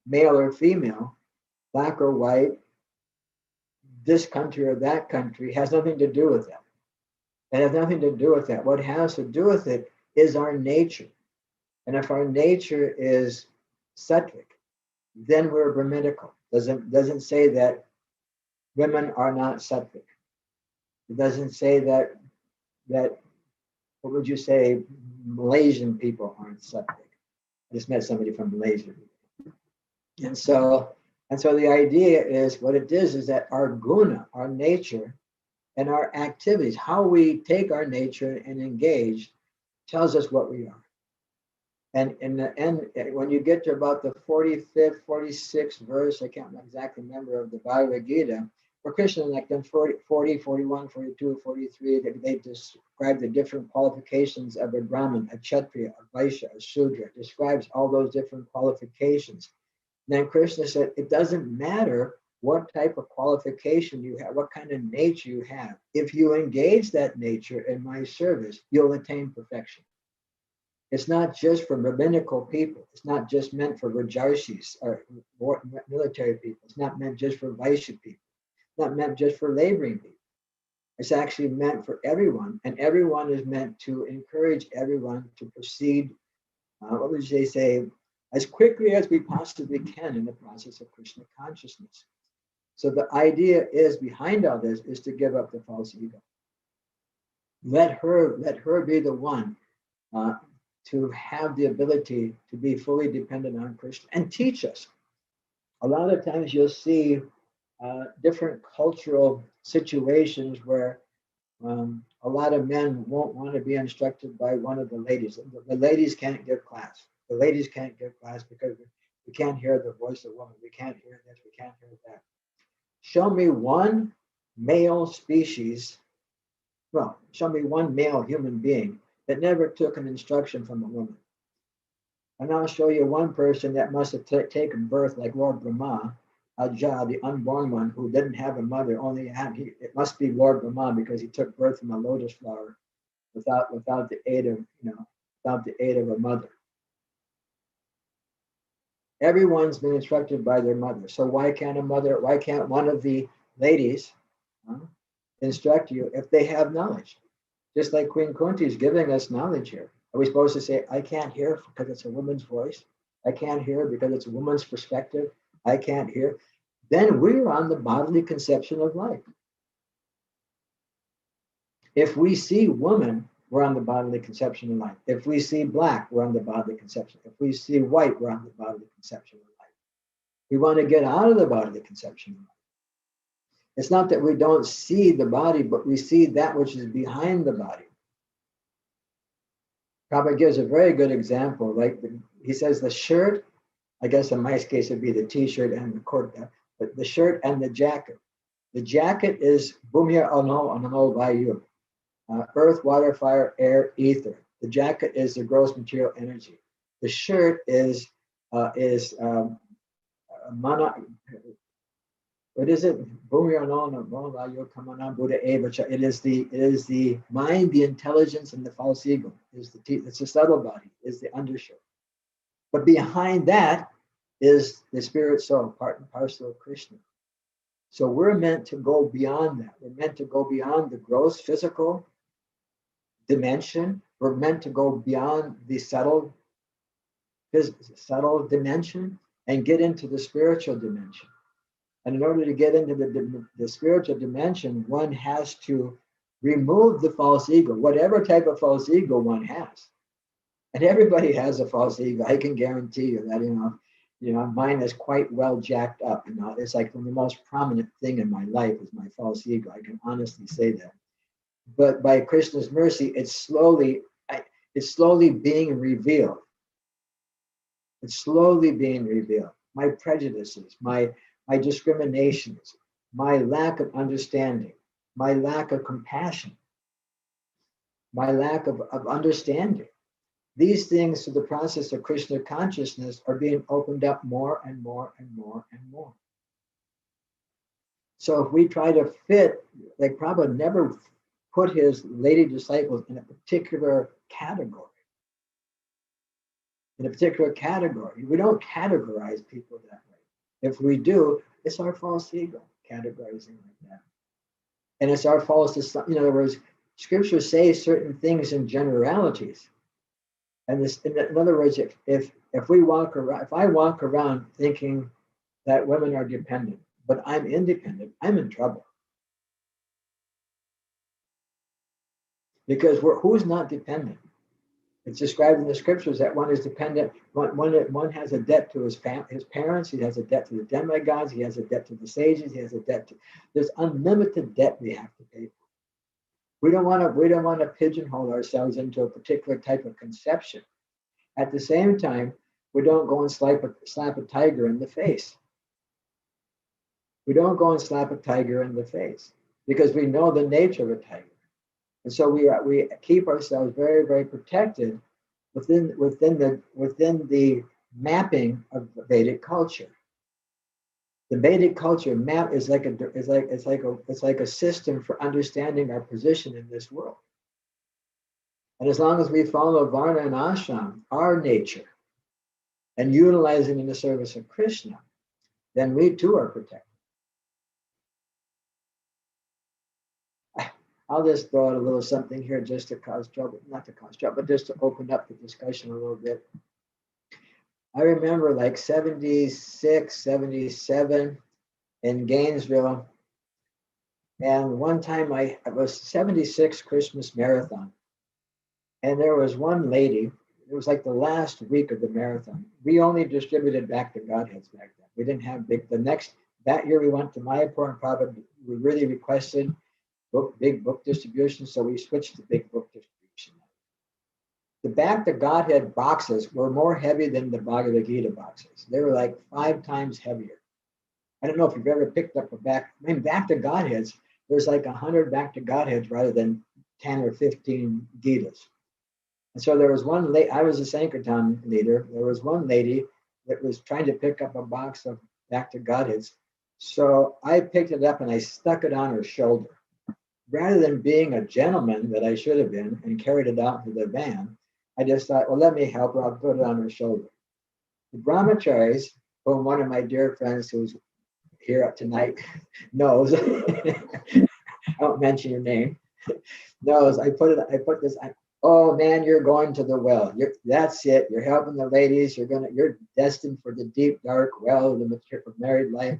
[SPEAKER 4] male or female, black or white, this country or that country, has nothing to do with that. It has nothing to do with that. What has to do with it is our nature. And if our nature is sattvic, then we're Brahminical. Doesn't say that women are not sattvic. It doesn't say that what would you say, Malaysian people aren't sattvic. I just met somebody from Malaysia. And so And so the idea is, what it is that our guna, our nature, and our activities, how we take our nature and engage, tells us what we are. And in the end, when you get to about the 45th, 46th verse, I can't exactly remember, of the Bhagavad Gita, where Krishna, like them 40, 41, 42, 43, they describe the different qualifications of a Brahmin, a Kshatriya, a Vaishya, a Shudra, describes all those different qualifications. And then Krishna said, it doesn't matter what type of qualification you have, what kind of nature you have. If you engage that nature in my service, you'll attain perfection. It's not just for rabbinical people. It's not just meant for Rajarshis or military people. It's not meant just for Vaishya people. It's not meant just for laboring people. It's actually meant for everyone. And everyone is meant to encourage everyone to proceed, what would they say, as quickly as we possibly can in the process of Krishna consciousness. So the idea is behind all this is to give up the false ego. Let her be the one to have the ability to be fully dependent on Krishna and teach us. A lot of times you'll see different cultural situations where a lot of men won't want to be instructed by one of the ladies. The ladies can't give class. The ladies can't give class because we can't hear the voice of woman. We can't hear this. We can't hear that. Show me one male species. Well, show me one male human being that never took an instruction from a woman. And I'll show you one person that must have taken birth like Lord Brahma, Ajah, the unborn one who didn't have a mother, it must be Lord Brahma because he took birth from a lotus flower without the aid of, without the aid of a mother. Everyone's been instructed by their mother. So why can't one of the ladies instruct you if they have knowledge? Just like Queen Kunti is giving us knowledge here. Are we supposed to say, I can't hear because it's a woman's voice? I can't hear because it's a woman's perspective? I can't hear. Then we're on the bodily conception of life. If we see woman, we're on the bodily conception of life. If we see black, we're on the bodily conception. If we see white, we're on the bodily conception of life. We want to get out of the bodily conception of life. It's not that we don't see the body, but we see that which is behind the body. Prabhupada gives a very good example. He says the shirt, I guess in my case it'd be the t-shirt and the kurta, but the shirt and the jacket. The jacket is Bhumya Ano Vayu, earth, water, fire, air, ether. The jacket is the gross material energy. The shirt is mana. What is it? It is the mind, the intelligence, and the false ego. It's the subtle body, is the undershirt. But behind that is the spirit soul, part and parcel of Krishna. So we're meant to go beyond that. We're meant to go beyond the gross physical dimension. We're meant to go beyond the subtle dimension and get into the spiritual dimension. And in order to get into the spiritual dimension, one has to remove the false ego, whatever type of false ego one has. And everybody has a false ego. I can guarantee you that, mine is quite well jacked up. It's like the most prominent thing in my life is my false ego. I can honestly say that. But by Krishna's mercy, it's slowly being revealed. It's slowly being revealed. My prejudices, my discriminations, my lack of understanding, my lack of compassion, my lack of understanding. These things through the process of Krishna consciousness are being opened up more and more and more and more. So if we try to fit, like Prabhupada never put his lady disciples in a particular category. We don't categorize people that way. If we do, it's our false ego categorizing like that. And it's our false, in other words, scripture says certain things in generalities. And in other words, if I walk around thinking that women are dependent, but I'm independent, I'm in trouble. Because who's not dependent? It's described in the scriptures that one is dependent, one has a debt to his parents, he has a debt to the demigods, he has a debt to the sages, he has a debt to, there's unlimited debt we have to pay. We don't want to pigeonhole ourselves into a particular type of conception. At the same time, we don't go and slap a tiger in the face. We don't go and slap a tiger in the face because we know the nature of a tiger. And so we keep ourselves very, very protected within the mapping of Vedic culture. The Vedic culture map is like a system for understanding our position in this world. And as long as we follow Varna and Ashram, our nature, and utilize it in the service of Krishna, then we too are protected. I'll just throw out a little something here just to cause trouble, not to cause trouble, but just to open up the discussion a little bit. I remember like 76, 77 in Gainesville. And one time it was 76 Christmas marathon. And there was one lady, it was like the last week of the marathon. We only distributed back to Godheads back then. We didn't have that year we went to Mayapur and Prabhupada, we really requested big book distribution, so we switched to big book distribution. The Back to Godhead boxes were more heavy than the Bhagavad Gita boxes. They were like 5 times heavier. I don't know if you've ever picked up Back to Godheads, there's like 100 Back to Godheads rather than 10 or 15 Gitas. And so there was one lady, I was a Sankirtan leader, there was one lady that was trying to pick up a box of Back to Godheads. So I picked it up and I stuck it on her shoulder. Rather than being a gentleman that I should have been and carried it out to the van, I just thought, well, let me help her. I'll put it on her shoulder. The brahmacharis, whom one of my dear friends who's here tonight knows, I won't mention your name, knows, I put this, oh man, you're going to the well. That's it. You're helping the ladies. You're destined for the deep, dark well of the married life.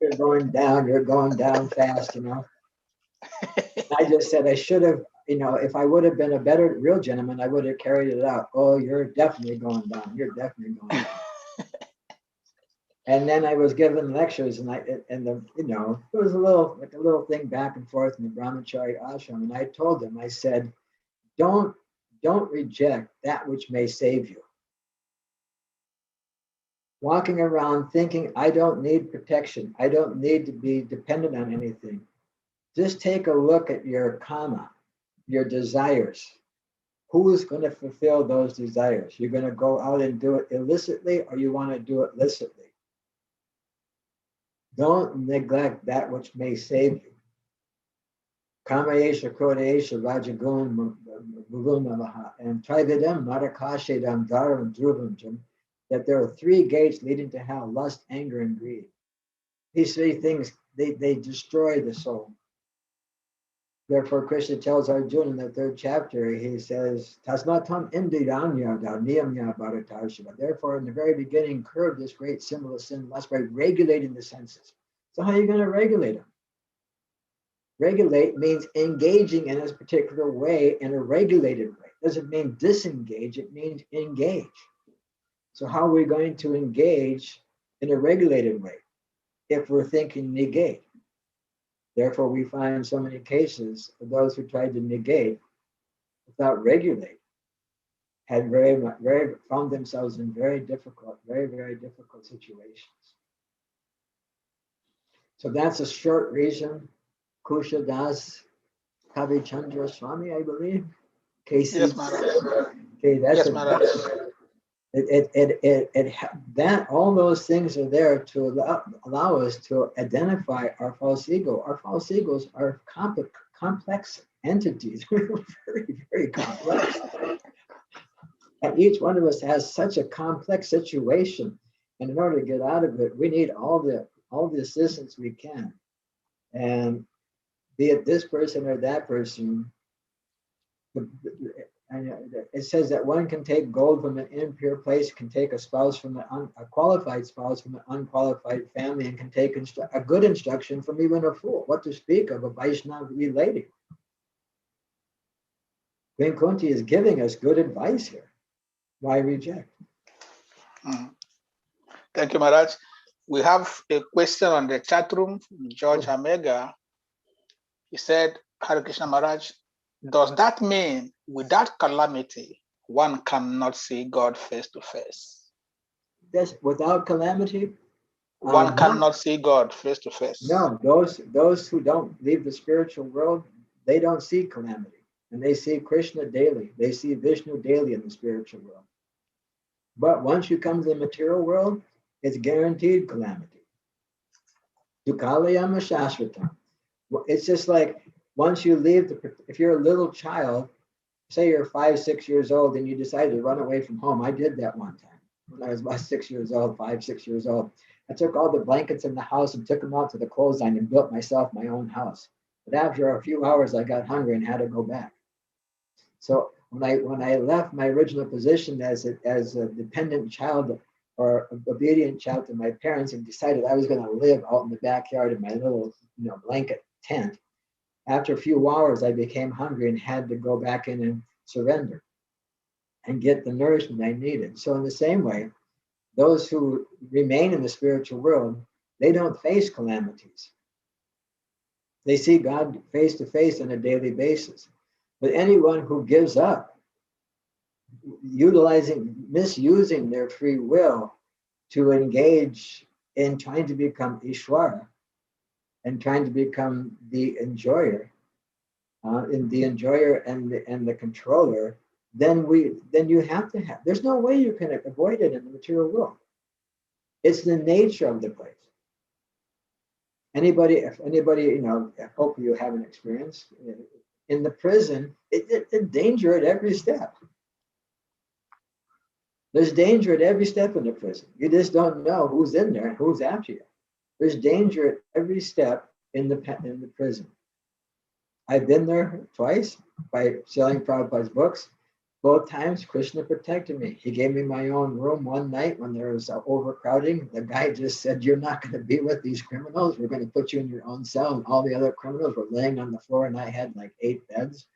[SPEAKER 4] You're going down fast, I just said I should have, if I would have been a better real gentleman, I would have carried it out. Oh, you're definitely going down. You're definitely going down. And then I was given lectures, and it was a little thing back and forth in the Brahmachari ashram. And I told them, I said, don't reject that which may save you. Walking around thinking, I don't need protection. I don't need to be dependent on anything. Just take a look at your karma, your desires. Who is going to fulfill those desires? You're going to go out and do it illicitly, or you want to do it licitly? Don't neglect that which may save you. Kamayesha, Krodesha, Rajagun, Bhuvunavaha, and Trividam, Narakashedam, Dharam, Dhruvam, that there are 3 gates leading to hell: lust, anger, and greed. These 3 things, they destroy the soul. Therefore, Krishna tells Arjuna in the 3rd chapter, he says, Tasmatam indiyanya niyamya bharatarshava. Therefore, in the very beginning, curb this great symbol of sin, lust, by regulating the senses. So how are you going to regulate them? Regulate means engaging in a particular way, in a regulated way. It doesn't mean disengage, it means engage. So how are we going to engage in a regulated way if we're thinking negate? Therefore, we find so many cases of those who tried to negate without regulate had found themselves in very, very difficult situations. So that's a short reason. Kusha Das Kavi Chandra Swami, I believe. KC.
[SPEAKER 3] Yes, Maharaj.
[SPEAKER 4] Okay, that's
[SPEAKER 3] Yes, Maharaj.
[SPEAKER 4] That all those things are there to allow us to identify our false ego. Our false egos are complex entities. We're very, very complex. And each one of us has such a complex situation. And in order to get out of it, we need all the assistance we can. And be it this person or that person, it says that one can take gold from an impure place, can take a spouse from a qualified spouse from an unqualified family, and can take a good instruction from even a fool. What to speak of a Vaishnava lady? Queen Kunti is giving us good advice here. Why reject?
[SPEAKER 3] Thank you, Maharaj. We have a question on the chat room from George Amega. He said, Hare Krishna Maharaj, does that mean without calamity, one cannot see God face to face?
[SPEAKER 4] Yes, without calamity,
[SPEAKER 3] One
[SPEAKER 4] no.
[SPEAKER 3] cannot see God face to face.
[SPEAKER 4] No, those who don't leave the spiritual world, they don't see calamity. And they see Krishna daily. They see Vishnu daily in the spiritual world. But once you come to the material world, it's guaranteed calamity. Dukalayama Shashvatam. It's just like once you leave, if you're a little child, say you're 5, 6 years old, and you decide to run away from home. I did that one time when I was about 6 years old, 5, 6 years old. I took all the blankets in the house and took them out to the clothesline and built myself my own house. But after a few hours, I got hungry and had to go back. So when I left my original position as a dependent child or obedient child to my parents and decided I was going to live out in the backyard in my little blanket tent, after a few hours, I became hungry and had to go back in and surrender and get the nourishment I needed. So in the same way, those who remain in the spiritual world, they don't face calamities. They see God face to face on a daily basis. But anyone who gives up, misusing their free will to engage in trying to become Ishwara and trying to become the enjoyer, in the enjoyer and the controller, then you have to have. There's no way you can avoid it in the material world. It's the nature of the place. If anybody, I hope you have an experience in the prison. It's danger at every step. There's danger at every step in the prison. You just don't know who's in there and who's after you. There's danger at every step in the prison. I've been there twice by selling Prabhupada's books. Both times, Krishna protected me. He gave me my own room one night when there was overcrowding. The guy just said, "You're not going to be with these criminals. We're going to put you in your own cell." And all the other criminals were laying on the floor, and I had like 8 beds.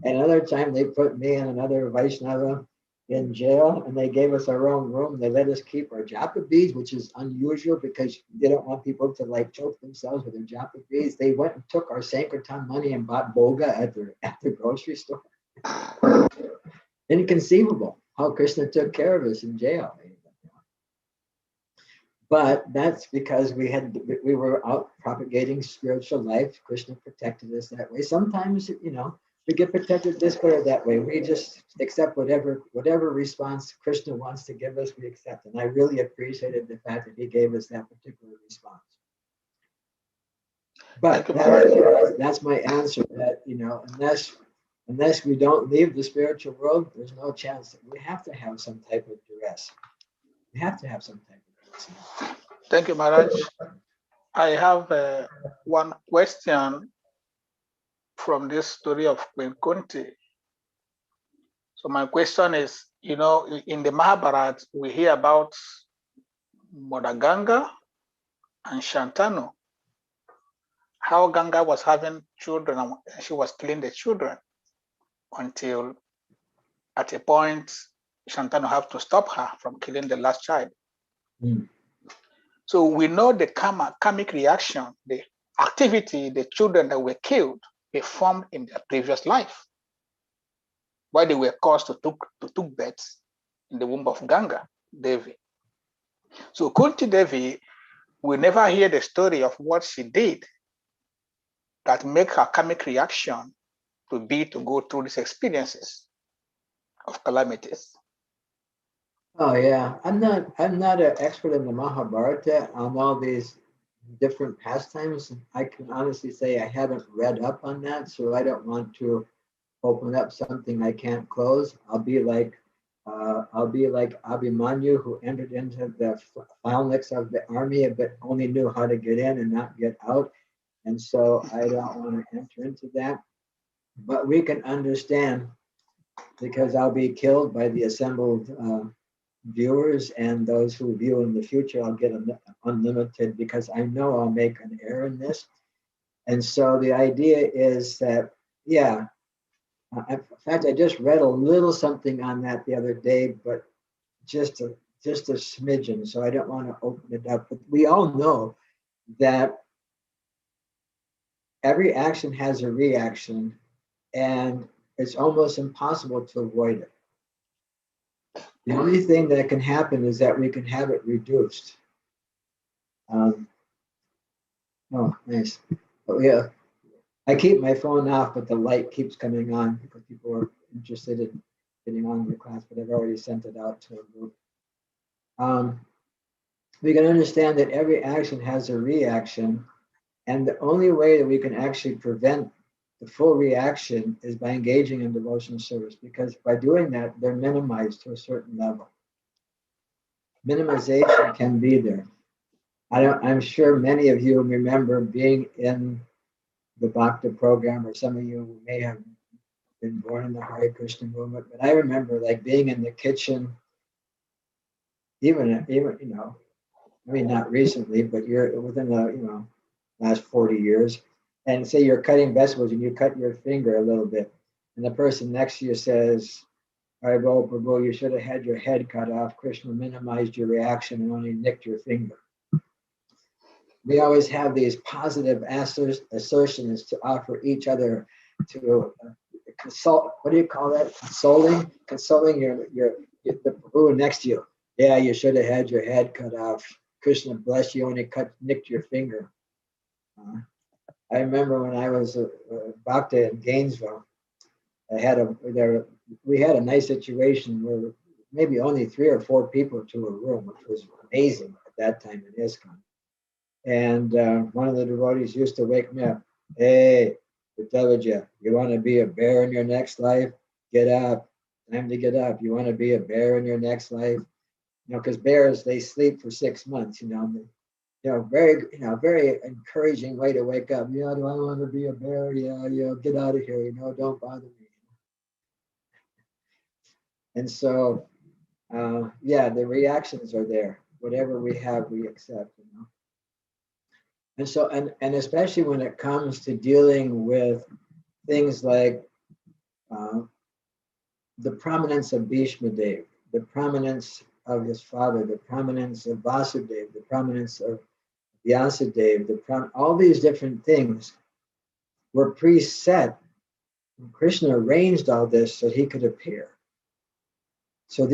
[SPEAKER 4] And another time, they put me and another Vaishnava in jail, and they gave us our own room. They let us keep our japa beads, which is unusual because they don't want people to choke themselves with their japa beads. They went and took our Sankirtan money and bought boga at the grocery store. Inconceivable how Krishna took care of us in jail. But that's because we were out propagating spiritual life. Krishna protected us that way. Sometimes, we get protected this way or that way. We just accept whatever response Krishna wants to give us, we accept. And I really appreciated the fact that he gave us that particular response. But that's my answer. That unless we don't leave the spiritual world, there's no chance. That we have to have some type of duress. We have to have some type of duress.
[SPEAKER 3] Thank you, Maharaj. I have one question from this story of Queen Kunti. So my question is, in the Mahabharata, we hear about Mother Ganga and Shantanu, how Ganga was having children and she was killing the children until at a point Shantanu have to stop her from killing the last child. So we know the karmic reaction, the activity the children that were killed performed in their previous life, why they were caused to took birth in the womb of Ganga Devi. So Kunti Devi, we never hear the story of what she did that make her karmic reaction to go through these experiences of calamities.
[SPEAKER 4] Oh yeah, I'm not an expert in the Mahabharata on all these different pastimes. I can honestly say I haven't read up on that, so I don't want to open up something I can't close. I'll be like Abhimanyu, who entered into the phalanx of the army but only knew how to get in and not get out. And so I don't want to enter into that. But we can understand, because I'll be killed by the assembled viewers, and those who view in the future, I'll get unlimited because I know I'll make an error in this. And so the idea is that, yeah, In fact, I just read a little something on that the other day, but just a smidgen, so I don't want to open it up. But we all know that every action has a reaction, and it's almost impossible to avoid it. The only thing that can happen is that we can have it reduced. Oh, nice. Oh, yeah. I keep my phone off, but the light keeps coming on because people are interested in getting on the class, but I've already sent it out to a group. We can understand that every action has a reaction, and the only way that we can actually prevent the full reaction is by engaging in devotional service, because by doing that, they're minimized to a certain level. Minimization can be there. I'm sure many of you remember being in the Bhakti program, or some of you may have been born in the Hare Krishna movement, but I remember like being in the kitchen, even I mean, not recently, but you're within the last 40 years, and say you're cutting vegetables and you cut your finger a little bit, and the person next to you says, "Well, Prabhu, you should have had your head cut off. Krishna minimized your reaction and only nicked your finger." We always have these positive assertions to offer each other to consult. What do you call that? Consoling the Prabhu next to you. Yeah, you should have had your head cut off. Krishna bless you, only nicked your finger. I remember when I was a bhakta in Gainesville, we had a nice situation where maybe only 3 or 4 people to a room, which was amazing at that time in ISKCON. And one of the devotees used to wake me up. "Hey, Rthadhvaja, you want to be a bear in your next life? Get up. Time to get up. You want to be a bear in your next life?" Because bears, they sleep for 6 months, very encouraging way to wake up. "Yeah, do I want to be a bear? Yeah, get out of here, don't bother me." And so, the reactions are there. Whatever we have, we accept, And so, and especially when it comes to dealing with things like the prominence of Bhishma Dev, the prominence of his father, the prominence of Vasudev, the prominence of Vyasadeva, all these different things were preset. Krishna arranged all this so he could appear. So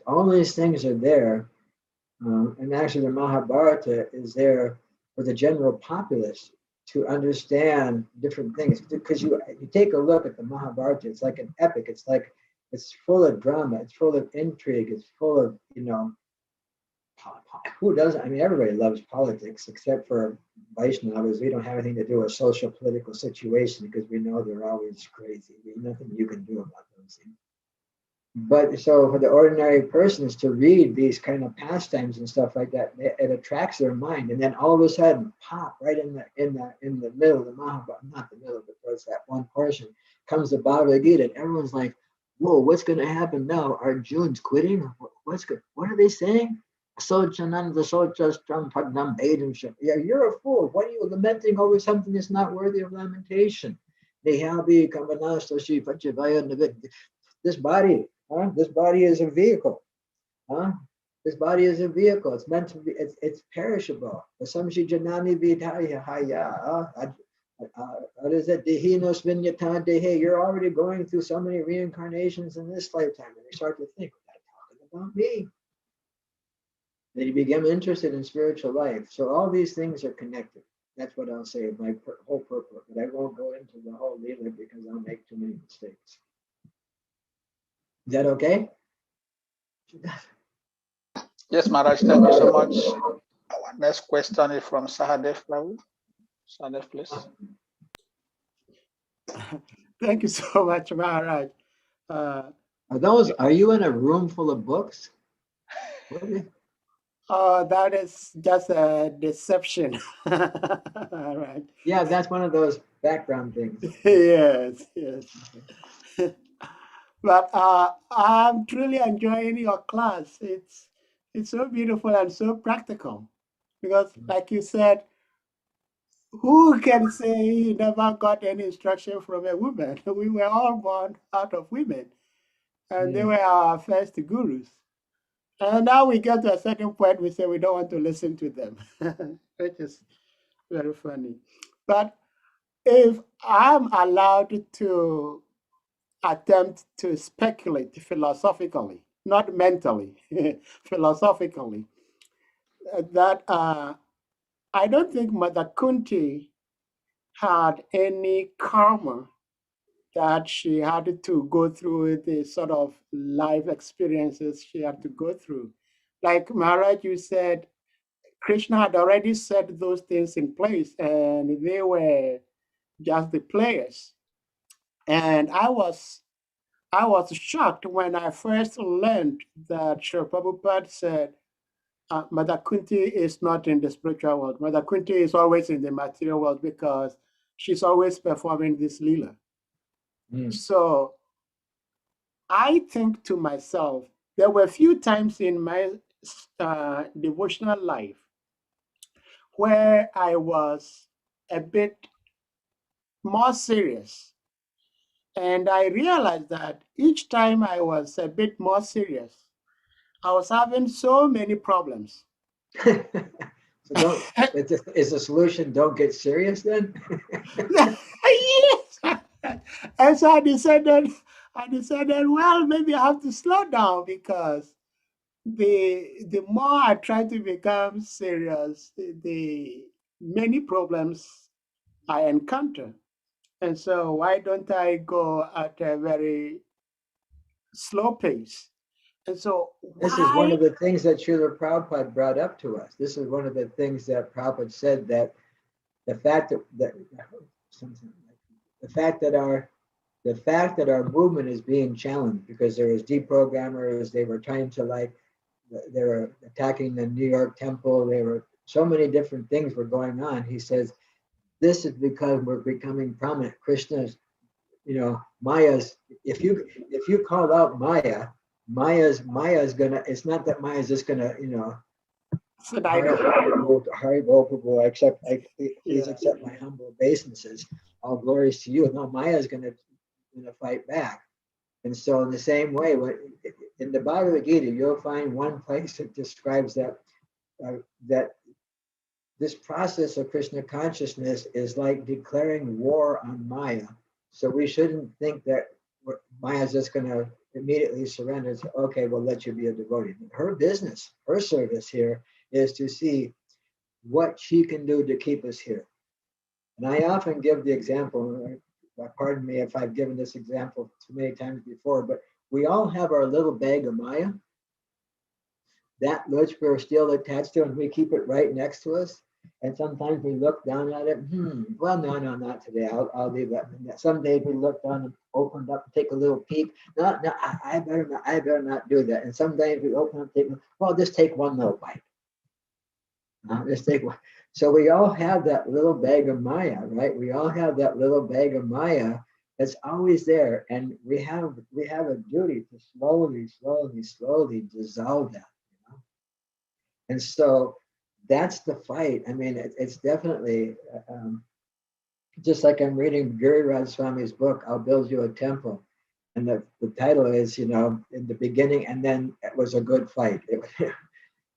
[SPEAKER 4] all these things are there, and actually the Mahabharata is there for the general populace to understand different things. Because you take a look at the Mahabharata, it's like an epic. It's full of drama. It's full of intrigue. It's full of who doesn't? I mean, everybody loves politics except for Vaishnavas. We don't have anything to do with social political situation because we know they're always crazy. There's nothing you can do about those things. But so for the ordinary persons to read these kind of pastimes and stuff like that, it attracts their mind, and then all of a sudden, pop right in the middle of the Mahabharata, not the middle, but towards that one portion, comes the Bhagavad Gita, and everyone's like, "Whoa, what's going to happen now? Arjun's quitting? What are they saying? Yeah, you're a fool. What are you lamenting over something that's not worthy of lamentation? This body, this body is a vehicle. This body is a vehicle. It's meant to be. It's perishable. What is it? You're already going through so many reincarnations in this lifetime, and you start to think, "That's talking about me." Then you become interested in spiritual life. So all these things are connected. That's what I'll say of my whole purpose. But I won't go into the whole Leela because I'll make too many mistakes. Is that okay?
[SPEAKER 3] Yes, Maharaj, thank you so much. Our next question is from Sahadev Prabhu. Sahadev, please.
[SPEAKER 5] Thank you so much, Maharaj.
[SPEAKER 4] Are you in a room full of books?
[SPEAKER 5] That is just a deception. Right.
[SPEAKER 4] Yeah, that's one of those background things.
[SPEAKER 5] Yes. But I'm truly enjoying your class. It's so beautiful and so practical, because like you said, who can say he never got any instruction from a woman? We were all born out of women, and they were our first gurus. And now we get to a certain point, we say we don't want to listen to them, which is very funny. But if I'm allowed to attempt to speculate philosophically, not mentally, philosophically, that I don't think Mother Kunti had any karma that she had to go through the sort of life experiences she had to go through. Like Maharaj, you said, Krishna had already set those things in place and they were just the players. And I was shocked when I first learned that Srila Prabhupada said, Mother Kunti is not in the spiritual world. Mother Kunti is always in the material world because she's always performing this lila. So I think to myself, there were a few times in my devotional life where I was a bit more serious. And I realized that each time I was a bit more serious, I was having so many problems.
[SPEAKER 4] So don't, is the solution don't get serious then?
[SPEAKER 5] Yes. And so I decided, well, maybe I have to slow down because the more I try to become serious, the many problems I encounter. And so why don't I go at a very slow pace? And so
[SPEAKER 4] This is one
[SPEAKER 5] why?
[SPEAKER 4] of the things that Srila Prabhupada brought up to us. This is one of the things that Prabhupada said, that the fact that the fact that our movement is being challenged because there was deprogrammers, they were trying to they were attacking the New York temple, there were so many different things were going on. He says, this is because we're becoming prominent. Krishna's, Maya's, if you call out Maya's gonna, it's not that Maya's just gonna,
[SPEAKER 5] Said I know.
[SPEAKER 4] Haribo, accept, please
[SPEAKER 5] Yeah.
[SPEAKER 4] accept my humble obeisances. All glories to you. No, Maya's gonna fight back. And so in the same way, in the Bhagavad Gita, you'll find one place that describes that that this process of Krishna consciousness is like declaring war on Maya. So we shouldn't think that Maya's just going to immediately surrender and say, okay, we'll let you be a devotee. Her business, her service here is to see what she can do to keep us here. And I often give the example, pardon me if I've given this example too many times before, but we all have our little bag of Maya, that which we're still attached to, and we keep it right next to us. And sometimes we look down at it. Well, no, not today. I'll leave that. Some days we look down and open it up and take a little peek. No, I better not do that. And some days we open up, just take one little bite. Just take one. So we all have that little bag of Maya, right? We all have that little bag of Maya that's always there, and we have a duty to slowly dissolve that. And so that's the fight. I mean, it's definitely just like I'm reading Giriraj Swami's book, I'll Build You a Temple. And the title is, in the beginning, and then it was a good fight.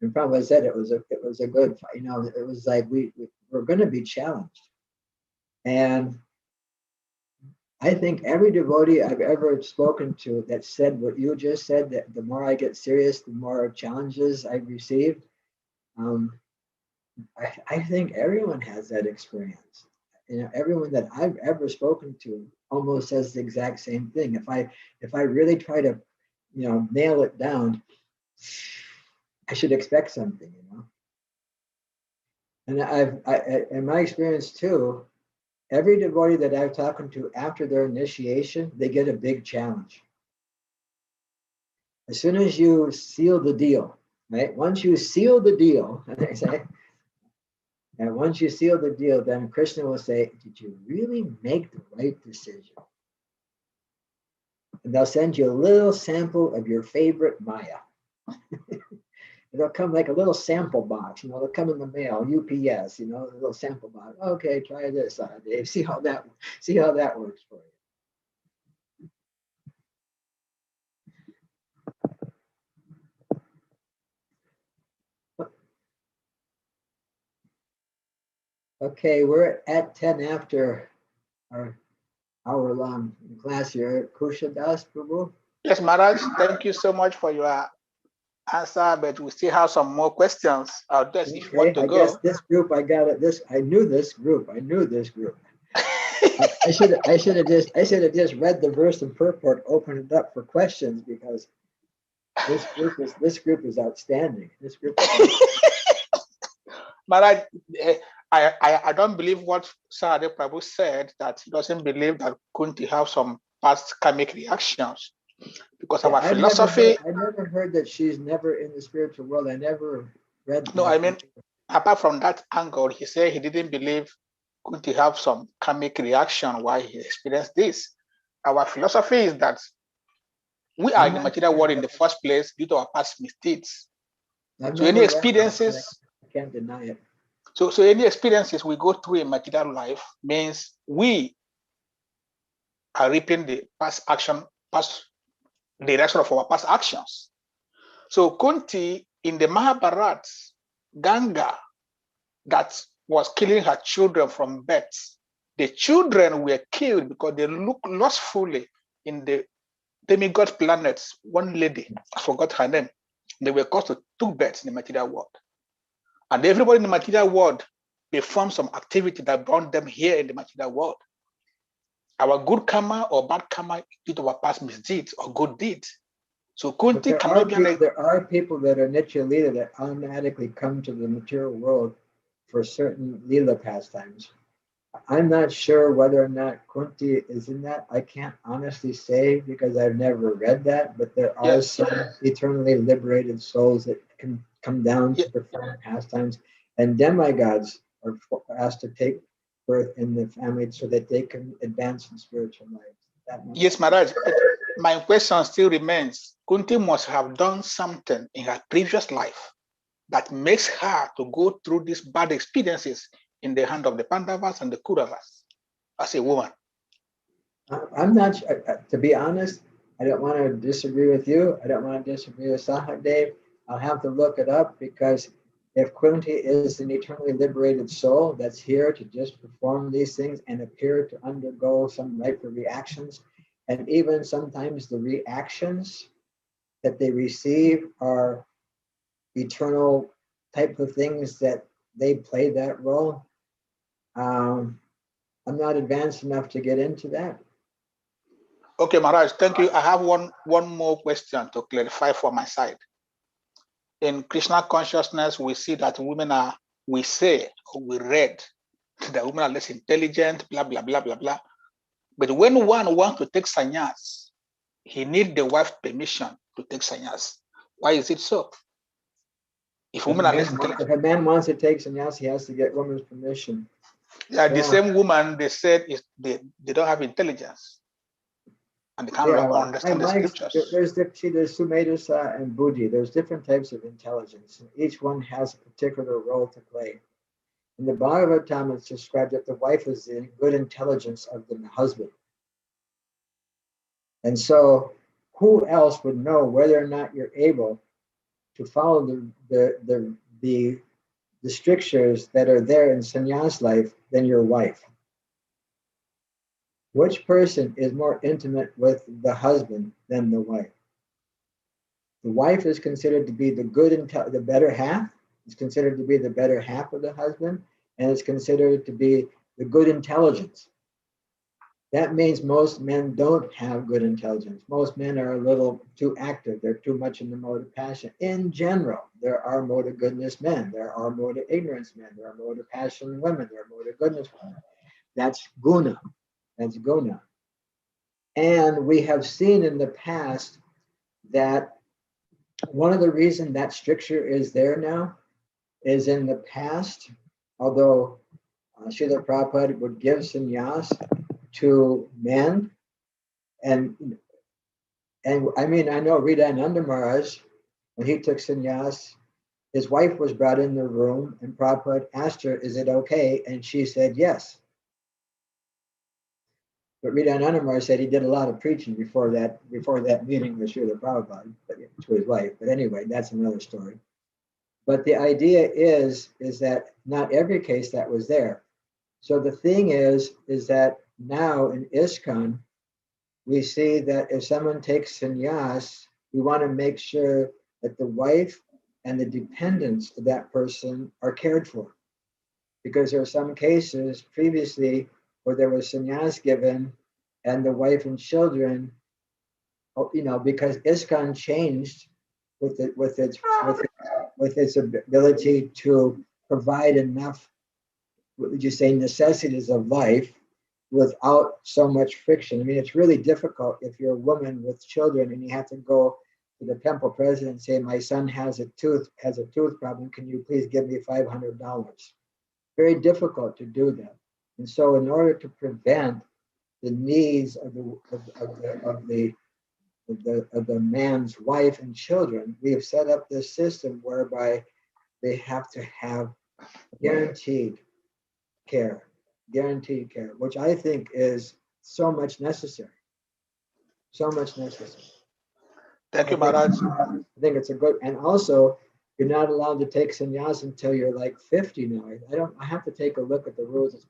[SPEAKER 4] And Prabhupada said it was a good fight. It was like we're going to be challenged. And I think every devotee I've ever spoken to that said what you just said, that the more I get serious, the more challenges I've received. I think everyone has that experience. Everyone that I've ever spoken to almost says the exact same thing. If I really try to, nail it down, I should expect something, And in my experience too, every devotee that I've talked to after their initiation, they get a big challenge. As soon as you seal the deal, right? Once you seal the deal, they say, and once you seal the deal, then Krishna will say, did you really make the right decision? And they'll send you a little sample of your favorite Maya. it'll come like a little sample box, it'll come in the mail, UPS, a little sample box. Okay, try this, Dave. See how that works for you. Okay, we're at 10 after our hour-long class here. Kushadas Prabhu.
[SPEAKER 3] Yes, Maharaj, thank you so much for your answer, but we still have some more questions out there if you want to
[SPEAKER 4] I
[SPEAKER 3] go.
[SPEAKER 4] guess this group, I got it. I knew this group. I should have just read the verse and purport, opened it up for questions, because this group is outstanding. This group is
[SPEAKER 3] Maharaj, I don't believe what Sarade Prabhu said, that he doesn't believe that Kunti have some past karmic reactions, because our philosophy.
[SPEAKER 4] I never heard that she's never in the spiritual world. I never read.
[SPEAKER 3] No, I mean, apart from that angle, he said he didn't believe Kunti have some karmic reaction why he experienced this. Our philosophy is that we are in the material world in the first place due to our past misdeeds. So any experiences,
[SPEAKER 4] I can't deny it.
[SPEAKER 3] So any experiences we go through in material life means we are reaping the the reaction of our past actions. So Kunti in the Mahabharata, Ganga that was killing her children from birth, the children were killed because they looked lustfully in the demigod planets. One lady, I forgot her name, they were caused to took birth in the material world. And everybody in the material world performed some activity that brought them here in the material world. Our good karma or bad karma due to our past misdeeds or good deeds. So Kunti cannot be
[SPEAKER 4] there are people that are Nitya Leela that automatically come to the material world for certain Leela pastimes. I'm not sure whether or not Kunti is in that. I can't honestly say because I've never read that, but there are some eternally liberated souls that can come down to perform pastimes, and demigods are asked to take birth in the family so that they can advance in spiritual life.
[SPEAKER 3] Yes, Maharaj. My question still remains. Kunti must have done something in her previous life that makes her to go through these bad experiences in the hand of the Pandavas and the Kauravas as a woman.
[SPEAKER 4] I'm not, to be honest, I don't want to disagree with you. I don't want to disagree with Sahadev. I'll have to look it up, because if Kunti is an eternally liberated soul that's here to just perform these things and appear to undergo some ripe reactions, and even sometimes the reactions that they receive are eternal type of things that they play that role. I'm not advanced enough to get into that.
[SPEAKER 3] Okay, Maharaj, thank you. I have one more question to clarify for my side. In Krishna consciousness, we see that we read that women are less intelligent, blah, blah, blah, blah, blah. But when one wants to take sannyas, he needs the wife's permission to take sannyas. Why is it so? If women are less intelligent.
[SPEAKER 4] If a man wants to take sannyas, he has to get woman's permission.
[SPEAKER 3] Yeah, the same woman, they said they don't have intelligence. And they can't understand the scriptures.
[SPEAKER 4] There's Sumedasa and Buddhi. There's different types of intelligence. Each one has a particular role to play. In the Bhagavatam, it's described that the wife is the good intelligence of the husband. And so who else would know whether or not you're able to follow the strictures that are there in sannyas life than your wife? Which person is more intimate with the husband than the wife? The wife is considered to be the better half. It's considered to be the better half of the husband, and it's considered to be the good intelligence. That means most men don't have good intelligence. Most men are a little too active. They're too much in the mode of passion. In general, there are mode of goodness men. There are mode of ignorance men. There are mode of passion women. There are mode of goodness women. That's guna. That's guna. And we have seen in the past that one of the reasons that stricture is there now is in the past, although Srila Prabhupada would give sannyas to men, and I mean, I know Rthadhvaja Maharaj, when he took sannyas, his wife was brought in the room, and Prabhupada asked her, "Is it okay?" And she said yes. But Rita Anandamar said he did a lot of preaching before that meeting with Srila Prabhupada to his wife. But anyway, that's another story. But the idea is that not every case that was there. So the thing is that now in ISKCON, we see that if someone takes sannyas, we want to make sure that the wife and the dependents of that person are cared for. Because there are some cases previously where there was sannyas given and the wife and children, because ISKCON changed with its ability to provide enough, what would you say, necessities of life without so much friction. I mean, it's really difficult if you're a woman with children and you have to go to the temple president and say, "My son has a tooth problem. Can you please give me $500?" Very difficult to do that. And so, in order to prevent the needs of the man's wife and children, we have set up this system whereby they have to have guaranteed care, which I think is so much necessary.
[SPEAKER 3] Thank you, Maharaj.
[SPEAKER 4] I think it's a good, and also you're not allowed to take sannyas until you're like 50 now. I have to take a look at the rules. It's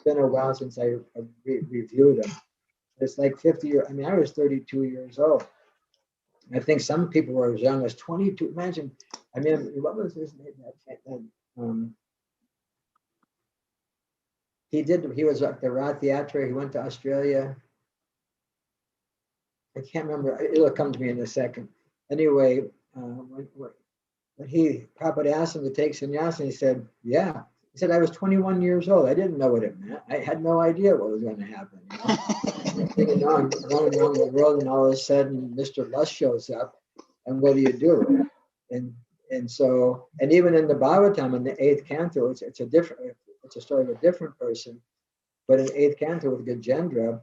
[SPEAKER 4] been a while since I reviewed them. It's like 50 years. I mean, I was 32 years old. I think some people were as young as 22. Imagine, I mean, what was his name? He was at the Rthadhvaja. He went to Australia. I can't remember. It'll come to me in a second. Anyway, when Prabhupada asked him to take sannyas, and he said, "Yeah." He said, "I was 21 years old. I didn't know what it meant. I had no idea what was going to happen. Thinking, I'm running around the world, and all of a sudden, Mr. Lush shows up, and what do? And so, and even in the Bhagavatam, in the 8th canto, it's a story of a different person. But in 8th canto with Gajendra,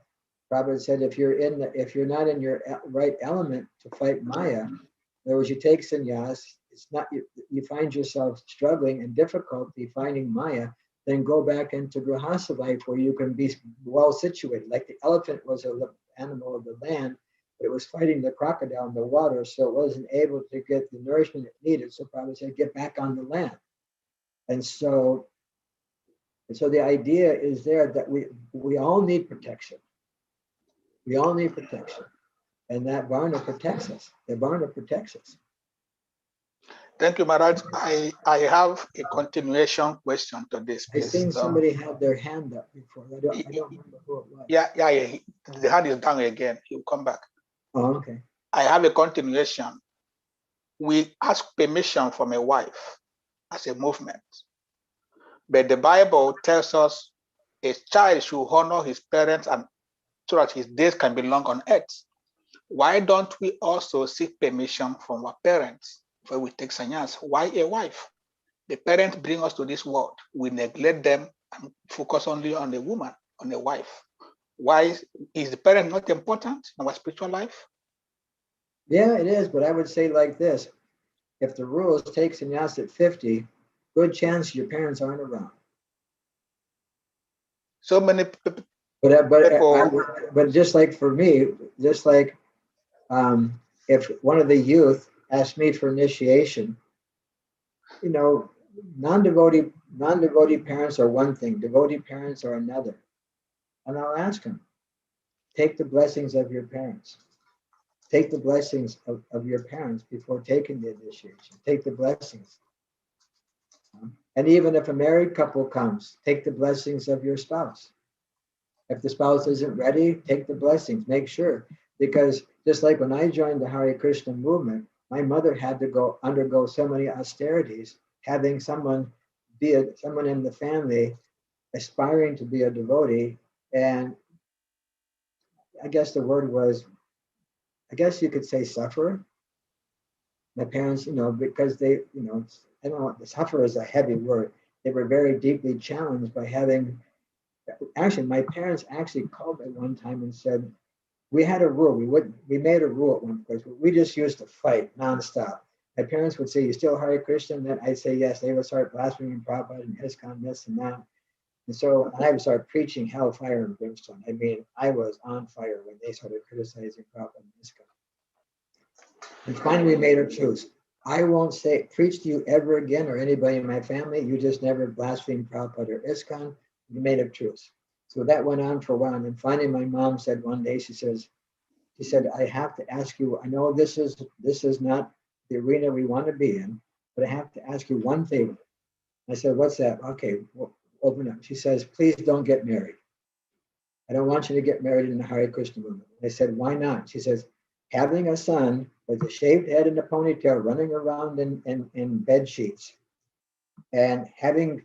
[SPEAKER 4] Prabhupada said, if you're not in your right element to fight Maya, in other words, you take sannyas, it's not you find yourself struggling and difficulty finding Maya, then go back into grahastha life where you can be well situated. Like the elephant was an animal of the land, but it was fighting the crocodile in the water, so it wasn't able to get the nourishment it needed. So Prabhupada said, get back on the land. And so the idea is there that we all need protection. We all need protection. And that Varna protects us. The Varna protects us.
[SPEAKER 3] Thank you, Maharaj. I have a continuation question to this.
[SPEAKER 4] I think somebody had their hand up before. I don't remember who it was.
[SPEAKER 3] Yeah. The hand is down again. He'll come back.
[SPEAKER 4] Oh, okay.
[SPEAKER 3] I have a continuation. We ask permission from a wife as a movement. But the Bible tells us a child should honor his parents and so that his days can be long on earth. Why don't we also seek permission from our parents when we take sannyas? Why a wife? The parents bring us to this world. We neglect them and focus only on the woman, on the wife. Why is the parent not important in our spiritual life?
[SPEAKER 4] Yeah, it is. But I would say like this. If the rules take sannyas at 50, good chance your parents aren't around.
[SPEAKER 3] So many people.
[SPEAKER 4] But just like for me, just like if one of the youth asked me for initiation, non-devotee parents are one thing, devotee parents are another. And I'll ask him, take the blessings of your parents. Take the blessings of your parents before taking the initiation. Take the blessings. And even if a married couple comes, take the blessings of your spouse. If the spouse isn't ready, take the blessings, make sure. Because just like when I joined the Hare Krishna movement, my mother had to undergo so many austerities, having someone in the family aspiring to be a devotee. And I guess the word was, I guess you could say suffer. My parents, because they, I don't know, suffer is a heavy word. They were very deeply challenged by having. Actually, my parents actually called me one time and said, we had a rule. We made a rule at one place. We just used to fight nonstop. My parents would say, "You still Hare Krishna?" And then I'd say, "Yes." They would start blaspheming Prabhupada and ISKCON, this and that. And so I would start preaching hellfire and brimstone. I mean, I was on fire when they started criticizing Prabhupada and ISKCON. And finally, we made our truce. I won't preach to you ever again or anybody in my family. You just never blaspheme Prabhupada or ISKCON. We made a truce. So that went on for a while. And then finally, my mom said one day, she said, "I have to ask you, I know this is not the arena we want to be in, but I have to ask you one favor." I said, "What's that?" "Okay, well, open up." She says, "Please don't get married. I don't want you to get married in the Hare Krishna movement." I said, "Why not?" She says, "Having a son with a shaved head and a ponytail running around in bed sheets and having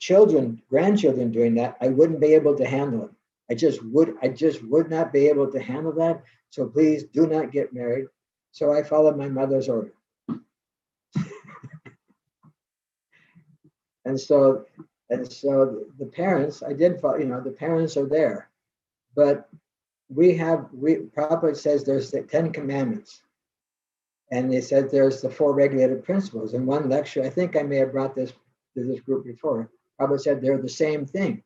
[SPEAKER 4] grandchildren doing that, I wouldn't be able to handle it. I just would not be able to handle that. So please do not get married." So I followed my mother's order. And so the parents, I did follow, the parents are there. But Prabhupada says there's the 10 Commandments. And they said there's the 4 regulated principles. In one lecture, I think I may have brought this to this group before, Prabhupada said they're the same thing.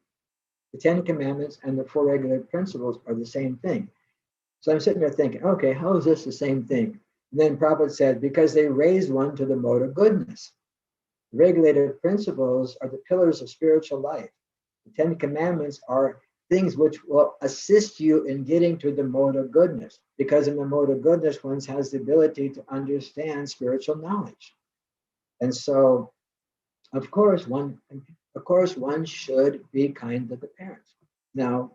[SPEAKER 4] The 10 Commandments and the 4 regulated principles are the same thing. So I'm sitting there thinking, okay, how is this the same thing? And then Prabhupada said, because they raised one to the mode of goodness. The regulated principles are the pillars of spiritual life. The 10 Commandments are things which will assist you in getting to the mode of goodness, because in the mode of goodness, one has the ability to understand spiritual knowledge. And so, of course, one should be kind to the parents. Now,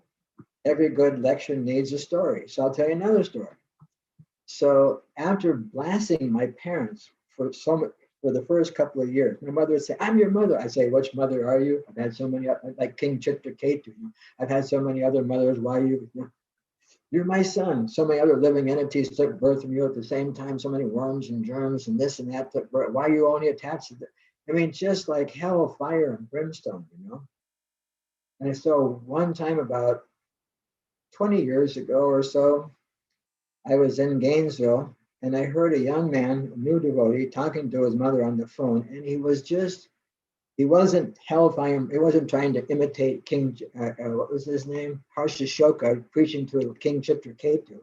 [SPEAKER 4] every good lecture needs a story. So I'll tell you another story. So after blasting my parents for the first couple of years, my mother would say, "I'm your mother." I say, "Which mother are you?" I've had so many, like King Chitraketu. I've had so many other mothers. Why you? You're my son. So many other living entities took birth from you at the same time. So many worms and germs and this and that took birth. Why are you only attached to that? I mean, just like hell, fire, and brimstone, And so one time about 20 years ago or so, I was in Gainesville and I heard a young man, a new devotee, talking to his mother on the phone. And he wasn't hellfire. He wasn't trying to imitate King, what was his name? Harshashoka, preaching to King Chitraketu.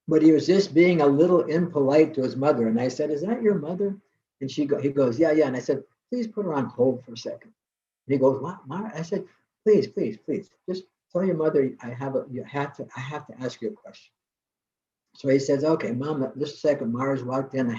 [SPEAKER 4] But he was just being a little impolite to his mother. And I said, "Is that your mother?" And he goes, "Yeah, yeah." And I said, "Please put her on hold for a second." And he goes, "What, Mara?" I said, please, just tell your mother I have to ask you a question." So he says, "Okay, Mom, just a second. Mara's walked in.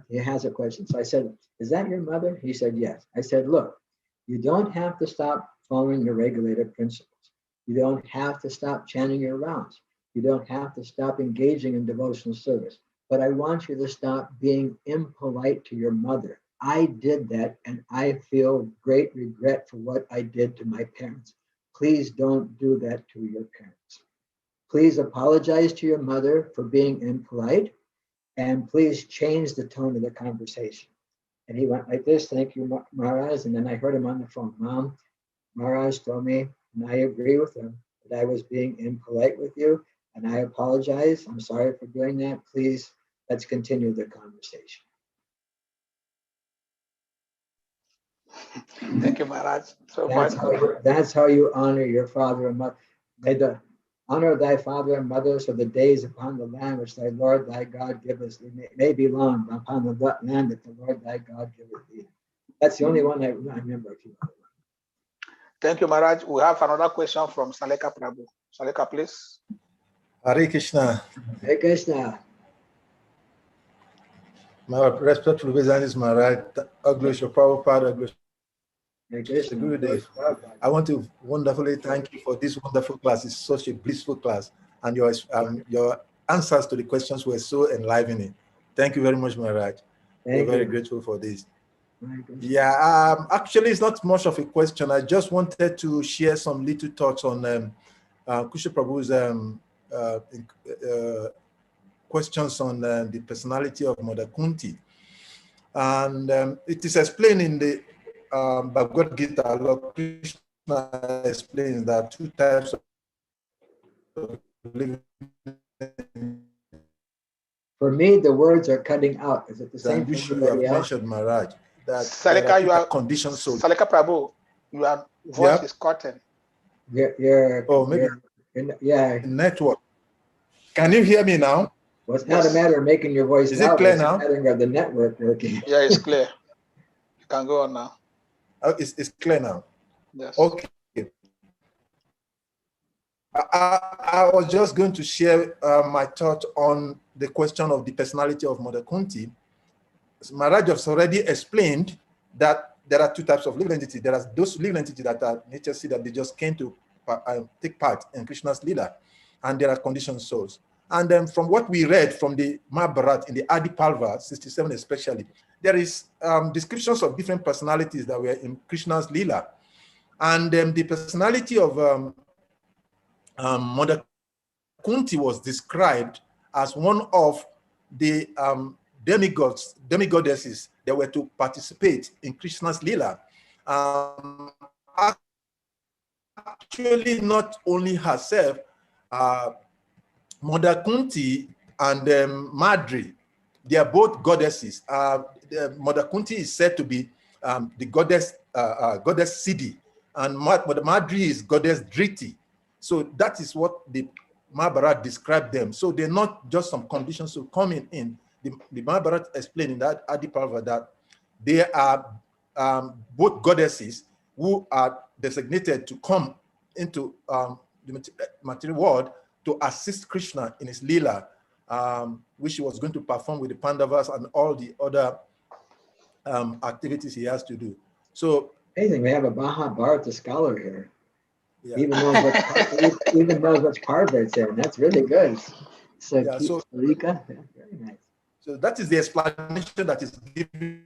[SPEAKER 4] He has a question." So I said, "Is that your mother?" He said, "Yes." I said, "Look, you don't have to stop following your regulated principles. You don't have to stop chanting your rounds. You don't have to stop engaging in devotional service. But I want you to stop being impolite to your mother. I did that and I feel great regret for what I did to my parents. Please don't do that to your parents. Please apologize to your mother for being impolite, and please change the tone of the conversation." And he went like this, "Thank you, Maharaj." And then I heard him on the phone, "Mom, Maharaj told me, and I agree with him, that I was being impolite with you, and I apologize. I'm sorry for doing that. Please, let's continue the conversation."
[SPEAKER 3] Thank you, Maharaj, so much.
[SPEAKER 4] That's how you honor your father and mother. May the honor thy father and mother, so the days upon the land which thy Lord thy God giveth may be long upon the land that the Lord thy God giveth thee. That's the only one I remember.
[SPEAKER 3] Thank you, Maharaj. We have another question from Saleka Prabhu. Saleka, please.
[SPEAKER 6] Hare Krishna.
[SPEAKER 4] Hare Krishna.
[SPEAKER 6] My respectful Vizianis Maharaj, Aglusha Prabhupada, Aglusha Gurudev. I want to wonderfully thank you for this wonderful class. It's such a blissful class, and your answers to the questions were so enlivening. Thank you very much, Maharaj. We're very grateful for this. Yeah, actually, it's not much of a question. I just wanted to share some little thoughts on Kusha Prabhu's questions on the personality of Mother Kunti. And it is explained in the Bhagavad Gita. Lord Krishna explains that 2 types of living
[SPEAKER 4] For me, the words are cutting out. Is it the same
[SPEAKER 6] And
[SPEAKER 4] for
[SPEAKER 6] which you have
[SPEAKER 4] everybody else?
[SPEAKER 6] mentioned, Maharaj, that there
[SPEAKER 3] Salika,
[SPEAKER 6] are
[SPEAKER 3] you are
[SPEAKER 6] conditions. So
[SPEAKER 3] Salika Prabhu, your voice is cutting.
[SPEAKER 4] Yeah.
[SPEAKER 6] Network. Can you hear me now?
[SPEAKER 4] Well, it's not a matter of making your voice
[SPEAKER 6] Is
[SPEAKER 4] louder.
[SPEAKER 6] it clear
[SPEAKER 4] It's
[SPEAKER 6] now?
[SPEAKER 4] a matter of the network working.
[SPEAKER 3] Yeah, it's clear. You can go on now.
[SPEAKER 6] It's clear now.
[SPEAKER 3] Yes.
[SPEAKER 6] Okay. I was just going to share my thought on the question of the personality of Mother Kunti. Maharaj has already explained that there are two types of living entities. There are those living entities that are nature seed, that they just came to take part in Krishna's Leela, and there are conditioned souls. And then from what we read from the Mahabharata in the Adi Parva 67 especially, there is descriptions of different personalities that were in Krishna's Leela. And the personality of Mother Kunti was described as one of the demigoddesses that were to participate in Krishna's Leela. Actually, not only herself, Mother Kunti and Madri, they are both goddesses. Mother Kunti is said to be the goddess Siddhi, and Mother Madri is goddess Dhriti. So that is what the Mahabharata described them. So they're not just some conditions to coming in. The Mahabharata explained in that Adi Parva that they are both goddesses who are designated to come into the material world to assist Krishna in his Leela, which he was going to perform with the Pandavas and all the other activities he has to do. So,
[SPEAKER 4] amazing, we have a Mahabharata scholar here.
[SPEAKER 6] Yeah.
[SPEAKER 4] Even knows what's Parva there, and that's really good. So,
[SPEAKER 6] Yeah, so
[SPEAKER 4] Salika, very nice.
[SPEAKER 6] So that is the explanation that is given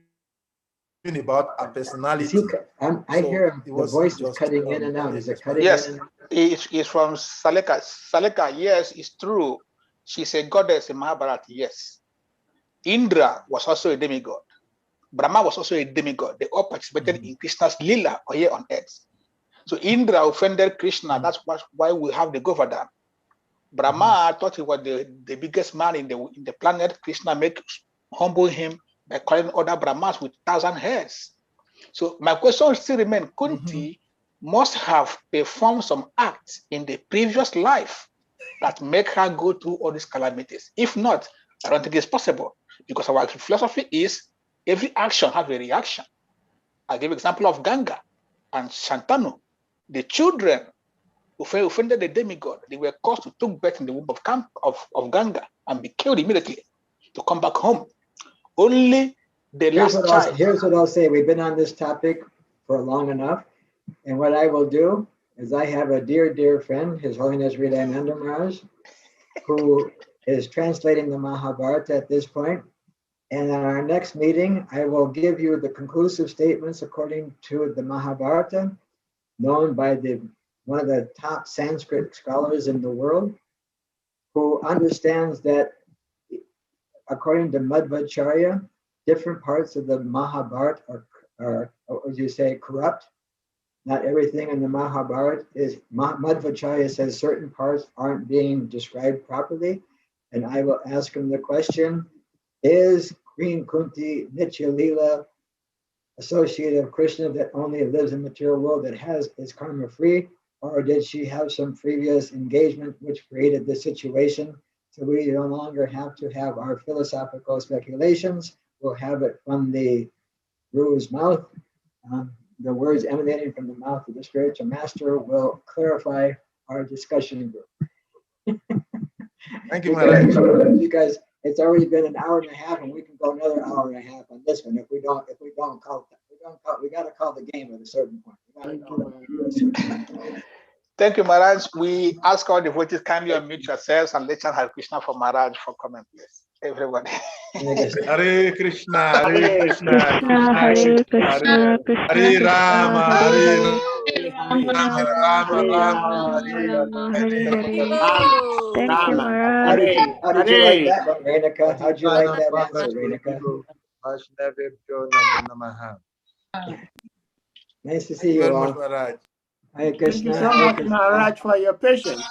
[SPEAKER 6] about our personality.
[SPEAKER 4] I hear the voice is cutting in and out. Is it cutting
[SPEAKER 3] yes,
[SPEAKER 4] in and out?
[SPEAKER 3] It's from Salika. Salika, yes, it's true. She's a goddess in Mahabharata, yes. Indra was also a demigod. Brahma was also a demigod. They all participated in Krishna's Leela here on earth. So Indra offended Krishna. That's why we have the Govardhan. Brahma thought he was the biggest man in the planet. Krishna made humble him by calling other Brahmas with 1,000 heads. So my question still remains, Kunti must have performed some acts in the previous life that make her go through all these calamities. If not, I don't think it's possible, because our philosophy is every action has a reaction. I give example of Ganga and Shantanu. The children who offended the demigod, they were caused to take birth in the womb of Ganga and be killed immediately to come back home. Only the last child.
[SPEAKER 4] Here's what I'll say. We've been on this topic for long enough. And what I will do is I have a dear, dear friend, His Holiness Rthadhvaja Maharaj, who is translating the Mahabharata at this point. And at our next meeting, I will give you the conclusive statements according to the Mahabharata, known by one of the top Sanskrit scholars in the world, who understands that according to Madhvacharya, different parts of the Mahabharata are what would you say, corrupt. Not everything in the Mahabharata is, Madhvacharya says certain parts aren't being described properly. And I will ask him the question, is Queen Kunti Nitya Leela associated of Krishna that only lives in the material world that is karma free? Or did she have some previous engagement which created this situation? So we no longer have to have our philosophical speculations. We'll have it from the Guru's mouth. The words emanating from the mouth of the spiritual master will clarify our discussion group.
[SPEAKER 6] Thank you, Maharaj.
[SPEAKER 4] Because it's already been an hour and a half, and we can go another hour and a half on this one if we don't call it. We got to call the game at a certain point.
[SPEAKER 3] Thank you, Maharaj. We ask all devotees kindly unmute yourselves and let's chant Hare Krishna for Maharaj for comment, please. Everybody.
[SPEAKER 6] Hare Krishna, Hare Krishna,
[SPEAKER 7] Hare Krishna, Krishna
[SPEAKER 6] Hare Rama, Hare
[SPEAKER 7] Rama,
[SPEAKER 6] Rama,
[SPEAKER 7] Rama,
[SPEAKER 6] Rama,
[SPEAKER 7] Hare
[SPEAKER 6] Hare.
[SPEAKER 7] Hare. Thank you,
[SPEAKER 5] Rama.
[SPEAKER 7] Maharaj.
[SPEAKER 4] How did you like that one, Renika? How'd you like that answer, Renika? Nice to see you all.
[SPEAKER 6] Maharaj.
[SPEAKER 4] Hare
[SPEAKER 5] Thank you
[SPEAKER 4] Krishna.
[SPEAKER 5] so much, Maharaj, for your patience.